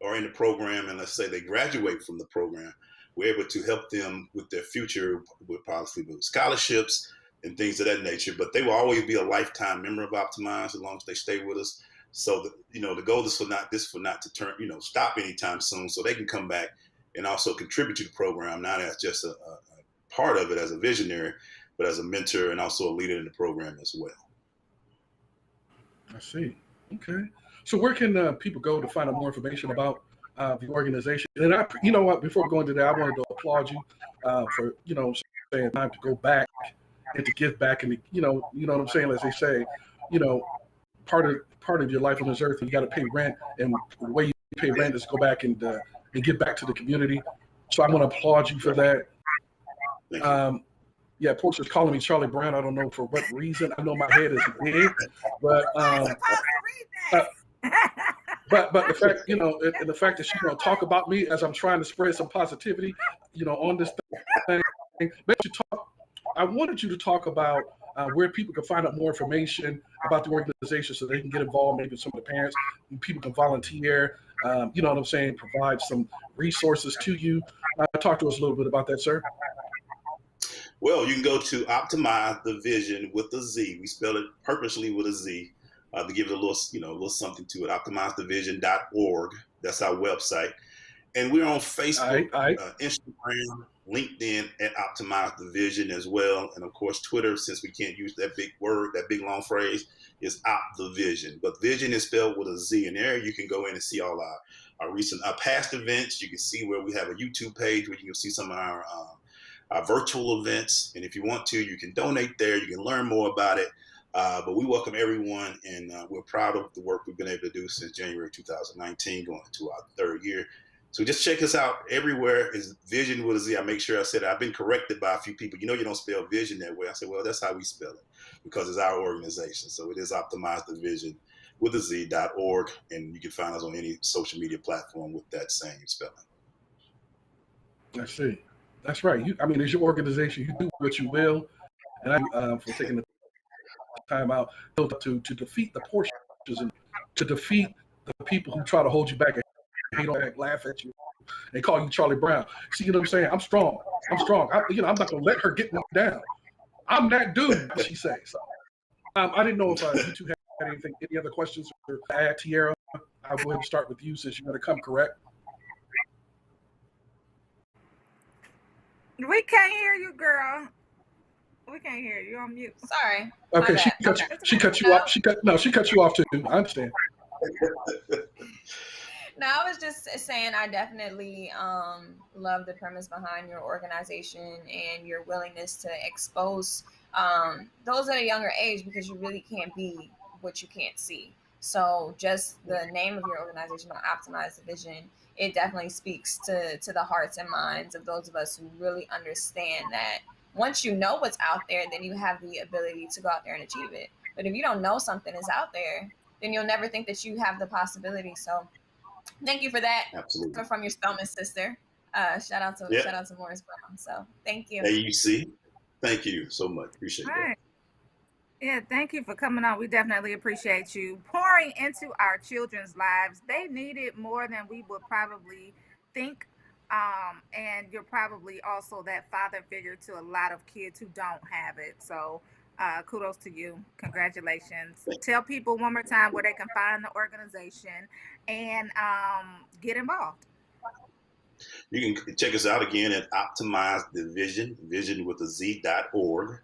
are in the program, and let's say they graduate from the program, we're able to help them with their future, with possibly with scholarships and things of that nature. But they will always be a lifetime member of Optimize as long as they stay with us. So the goal is for not to turn, stop anytime soon, so they can come back and also contribute to the program, not as just a part of it as a visionary, but as a mentor and also a leader in the program as well. I see. Okay. So where can people go to find out more information about the organization? And you know what, before we go into that, I wanted to applaud you for, saying time to go back and to give back. And, you know what I'm saying? As they say, part of your life on this earth, you got to pay rent. And the way you pay rent is go back and give back to the community. So I want to applaud you for that. Yeah, Portia's calling me Charlie Brown. I don't know for what reason. I know my head is big, but but the fact, you know, and the fact that she's gonna talk about me as I'm trying to spread some positivity, you know, on this thing. I wanted you to talk about where people can find out more information about the organization so they can get involved. Maybe some of the parents, people can volunteer. You know what I'm saying? Provide some resources to you. Talk to us a little bit about that, sir. Well, you can go to Optimize the Vision with a Z. We spell it purposely with a Z to give it a little, you know, a little something to it. OptimizeTheVision.org. That's our website. And we're on Facebook, Instagram, LinkedIn at Optimize the Vision as well. And of course, Twitter, since we can't use that big word, that big long phrase, is Opt the Vision. But Vision is spelled with a Z. And there you can go in and see all our recent, past events. You can see where we have a YouTube page where you can see some of our virtual events. And if you want to, you can donate there. You can learn more about it. But we welcome everyone, and we're proud of the work we've been able to do since January 2019, going into our third year. So just check us out everywhere. Is Vision with a Z. I make sure I said it. I've been corrected by a few people. You know, you don't spell vision that way. I said, well, that's how we spell it because it's our organization. So it is Optimize the Vision with a Z.org. And you can find us on any social media platform with that same spelling. I see. That's right. I mean, it's your organization. You do what you will. And I for taking the time out to defeat the Porsches and to defeat the people who try to hold you back and hate on you, laugh at you, and call you Charlie Brown. See, you know what I'm saying? I'm strong. I'm not going to let her get me down. I'm that dude, she says. So, I didn't know if you two had anything, any other questions or add, Tiara. I'll go ahead and start with you since you're going to come correct. We can't hear you, girl. We can't hear you. You're on mute. Sorry. Okay, she cut you off. She cut you off too. I understand. No, I was just saying I definitely love the premise behind your organization and your willingness to expose those at a younger age, because you really can't be what you can't see. So just the name of your organization, Optimize the Vision, it definitely speaks to the hearts and minds of those of us who really understand that once you know what's out there, then you have the ability to go out there and achieve it. But if you don't know something is out there, then you'll never think that you have the possibility. So thank you for that. Absolutely. From your Spellman sister. Shout out to Morris Brown. So thank you. AUC. Thank you so much. Appreciate that. Yeah, thank you for coming on. We definitely appreciate you pouring into our children's lives. They need it more than we would probably think. And you're probably also that father figure to a lot of kids who don't have it. So kudos to you. Congratulations. Tell people one more time where they can find the organization and get involved. You can check us out again at Optimize the Vision, vision with a Z.org.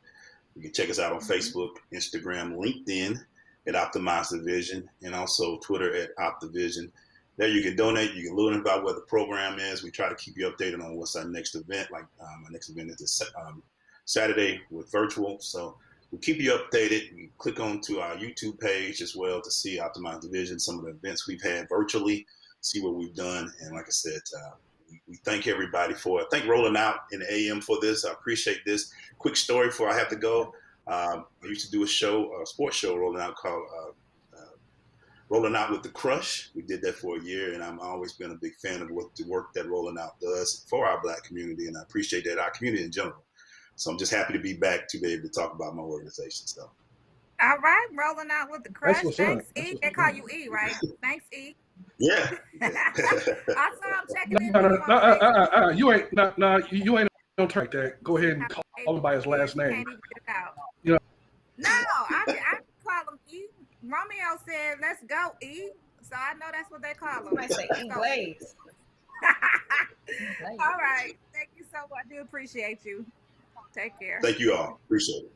You can check us out on Facebook, Instagram, LinkedIn at Optimize the Vision, and also Twitter at OptTheVision. There you can donate. You can learn about what the program is. We try to keep you updated on what's our next event. Like our next event is this Saturday with virtual. So we'll keep you updated. You click on to our YouTube page as well to see Optimize the Vision, some of the events we've had virtually, see what we've done. And like I said, we thank everybody for it. Thank Rolling Out in the AM for this. I appreciate this. Quick story before I have to go. I used to do a sports show Rolling Out called Rolling Out with the Crush. We did that for a year, and I've always been a big fan of the work that Rolling Out does for our Black community, and I appreciate that, our community in general. So I'm just happy to be back to be able to talk about my organization stuff. All right, Rolling Out with the Crush. Thanks, E. They call you E, right? Thanks, E. Yeah. Also, I'm checking in. You ain't on track that. Go ahead and call him by his last name. Can't even get it out. You know. No, I call him E. Romeo said, "Let's go, E." So I know that's what they call him. I say E Blaze. All right. Thank you so much. I do appreciate you. Take care. Thank you all. Appreciate it.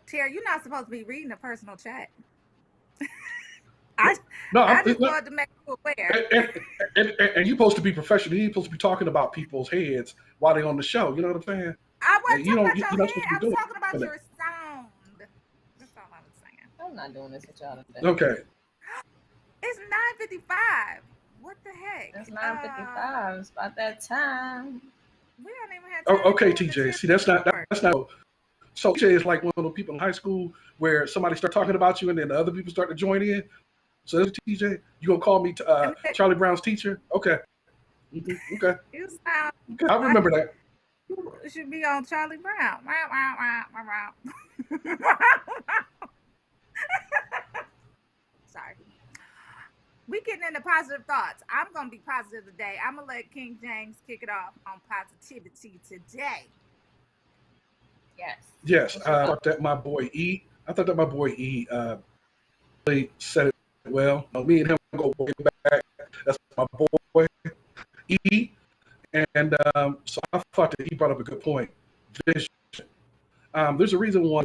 Terry, you're not supposed to be reading a personal chat. I just wanted to make you aware. And you're supposed to be professional. You're supposed to be talking about people's heads while they're on the show. You know what I'm saying? I wasn't talking about your head. I was talking about your sound. That's all I was saying. I'm not doing this with y'all today. Okay. It's 9:55. What the heck? It's 9:55. It's about that time. We don't even have Oh, time. okay, TJ. See, that's not. So TJ is like one of the people in high school where somebody start talking about you, and then the other people start to join in. So that's TJ. You gonna call me Charlie Brown's teacher? Okay. Okay. You sound. Okay. I remember that. You should be on Charlie Brown. Sorry. We getting into positive thoughts. I'm gonna be positive today. I'm gonna let King James kick it off on positivity today. Yes. I thought that my boy E really said it well. Me and him go way back. That's my boy E, and so I thought that he brought up a good point. Vision. There's a reason why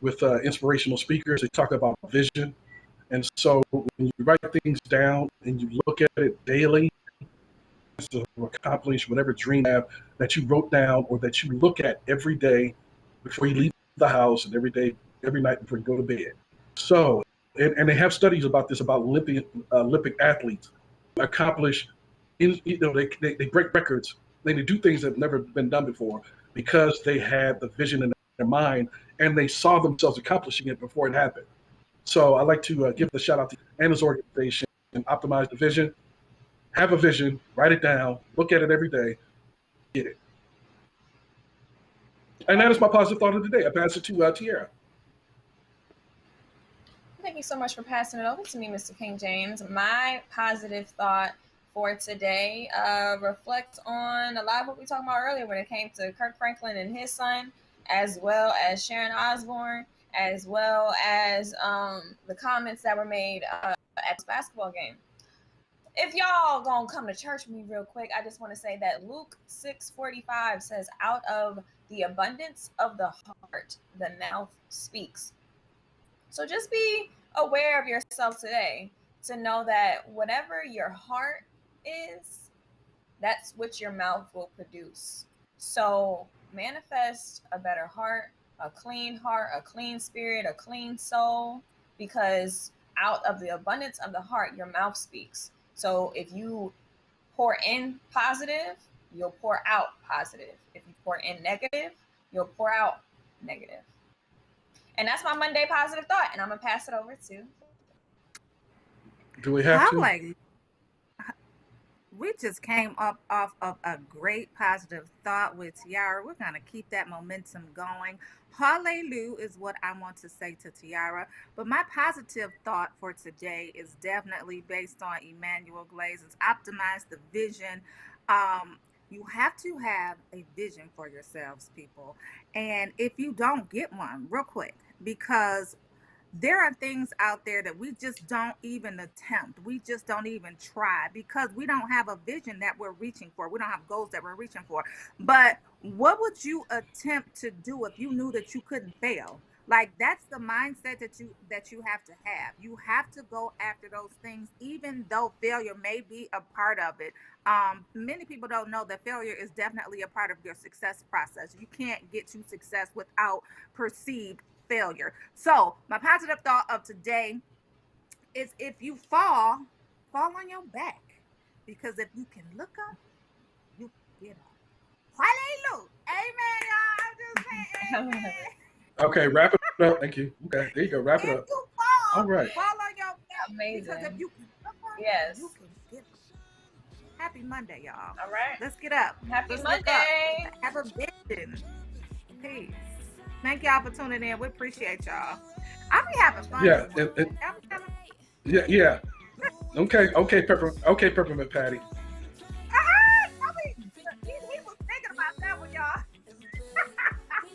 with inspirational speakers they talk about vision, and so when you write things down and you look at it daily to accomplish whatever dream you have that you wrote down or that you look at every day before you leave the house and every night before you go to bed. So, and they have studies about this, about Olympic athletes accomplish, they break records. They do things that have never been done before because they had the vision in their mind and they saw themselves accomplishing it before it happened. So I like to give the shout out to and his organization and Optimize the Vision. Have a vision, write it down, look at it every day, get it. And that is my positive thought of the day. I pass it to Tiara. Thank you so much for passing it over to me, Mr. King James. My positive thought for today reflects on a lot of what we talked about earlier when it came to Kirk Franklin and his son, as well as Sharon Osbourne, as well as the comments that were made at this basketball game. If y'all gonna come to church with me real quick, I just want to say that Luke 6:45 says, out of the abundance of the heart, the mouth speaks. So just be aware of yourself today to know that whatever your heart is, that's what your mouth will produce. So manifest a better heart, a clean spirit, a clean soul, because out of the abundance of the heart, your mouth speaks. So if you pour in positive, you'll pour out positive. If you pour in negative, you'll pour out negative. And that's my Monday positive thought. And I'm going to pass it over to. Do we have to? We just came up off of a great positive thought with Tiara. We're going to keep that momentum going. Hallelujah is what I want to say to Tiara. But my positive thought for today is definitely based on Emmanuel Glaze's Optimize the Vision. You have to have a vision for yourselves, people. And if you don't, get one real quick, because there are things out there that we just don't even attempt. We just don't even try because we don't have a vision that we're reaching for. We don't have goals that we're reaching for. But what would you attempt to do if you knew that you couldn't fail? Like, that's the mindset that you have to have. You have to go after those things, even though failure may be a part of it. Many people don't know that failure is definitely a part of your success process. You can't get to success without perceived failure. So my positive thought of today is, if you fall on your back, because if you can look up, you can get up. Hallelujah. Amen, y'all. I'm just saying amen. Okay, wrap it up. Thank you. Okay, there you go. Wrap it up. You fall, all right. Fall on your back. Amazing. Because if you can look up, yes, you can get up. Happy Monday, y'all. All right. Let's get up. Happy Let's Monday. Have a vision. Peace. Thank y'all for tuning in. We appreciate y'all. I'll be having fun. Yeah. Yeah. Okay, Peppermint Patty. He was thinking about that one, y'all. He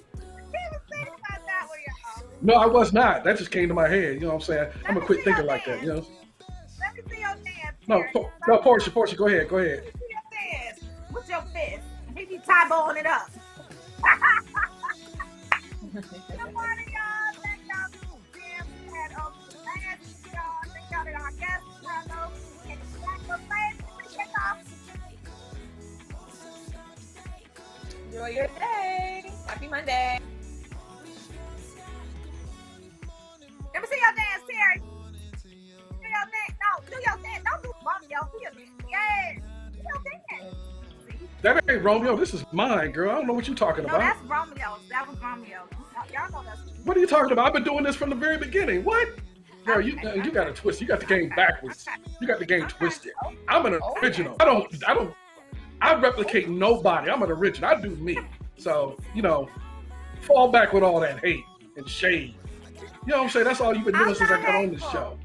was thinking about that one, y'all. No, I was not. That just came to my head. You know what I'm saying? I'm gonna quit thinking like that. You know. Let me see your dance. No, Portia, go ahead. Let me see your dance with your fist. He be tie-bowing it up. Good morning, y'all. Thank y'all for being here. Y'all. Thank y'all to our guests. And enjoy your day. Happy Monday. Let me see your dance, Terry. Do your dance. No, do your dance. Don't do That ain't Romeo. This is mine, girl. I don't know what you're talking No, about. that's Romeo's. That was Romeo's. Y'all know that's. What are you talking about? I've been doing this from the very beginning. What? Girl, you got to twist. You got the game backwards. You got the game twisted. I'm an original. I replicate nobody. I'm an original. I do me. So, fall back with all that hate and shade. You know what I'm saying? That's all you've been doing since I got on this show.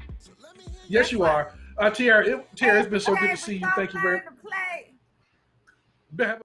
Yes, you are. Tiara, it's been so good to see you. Thank you very much.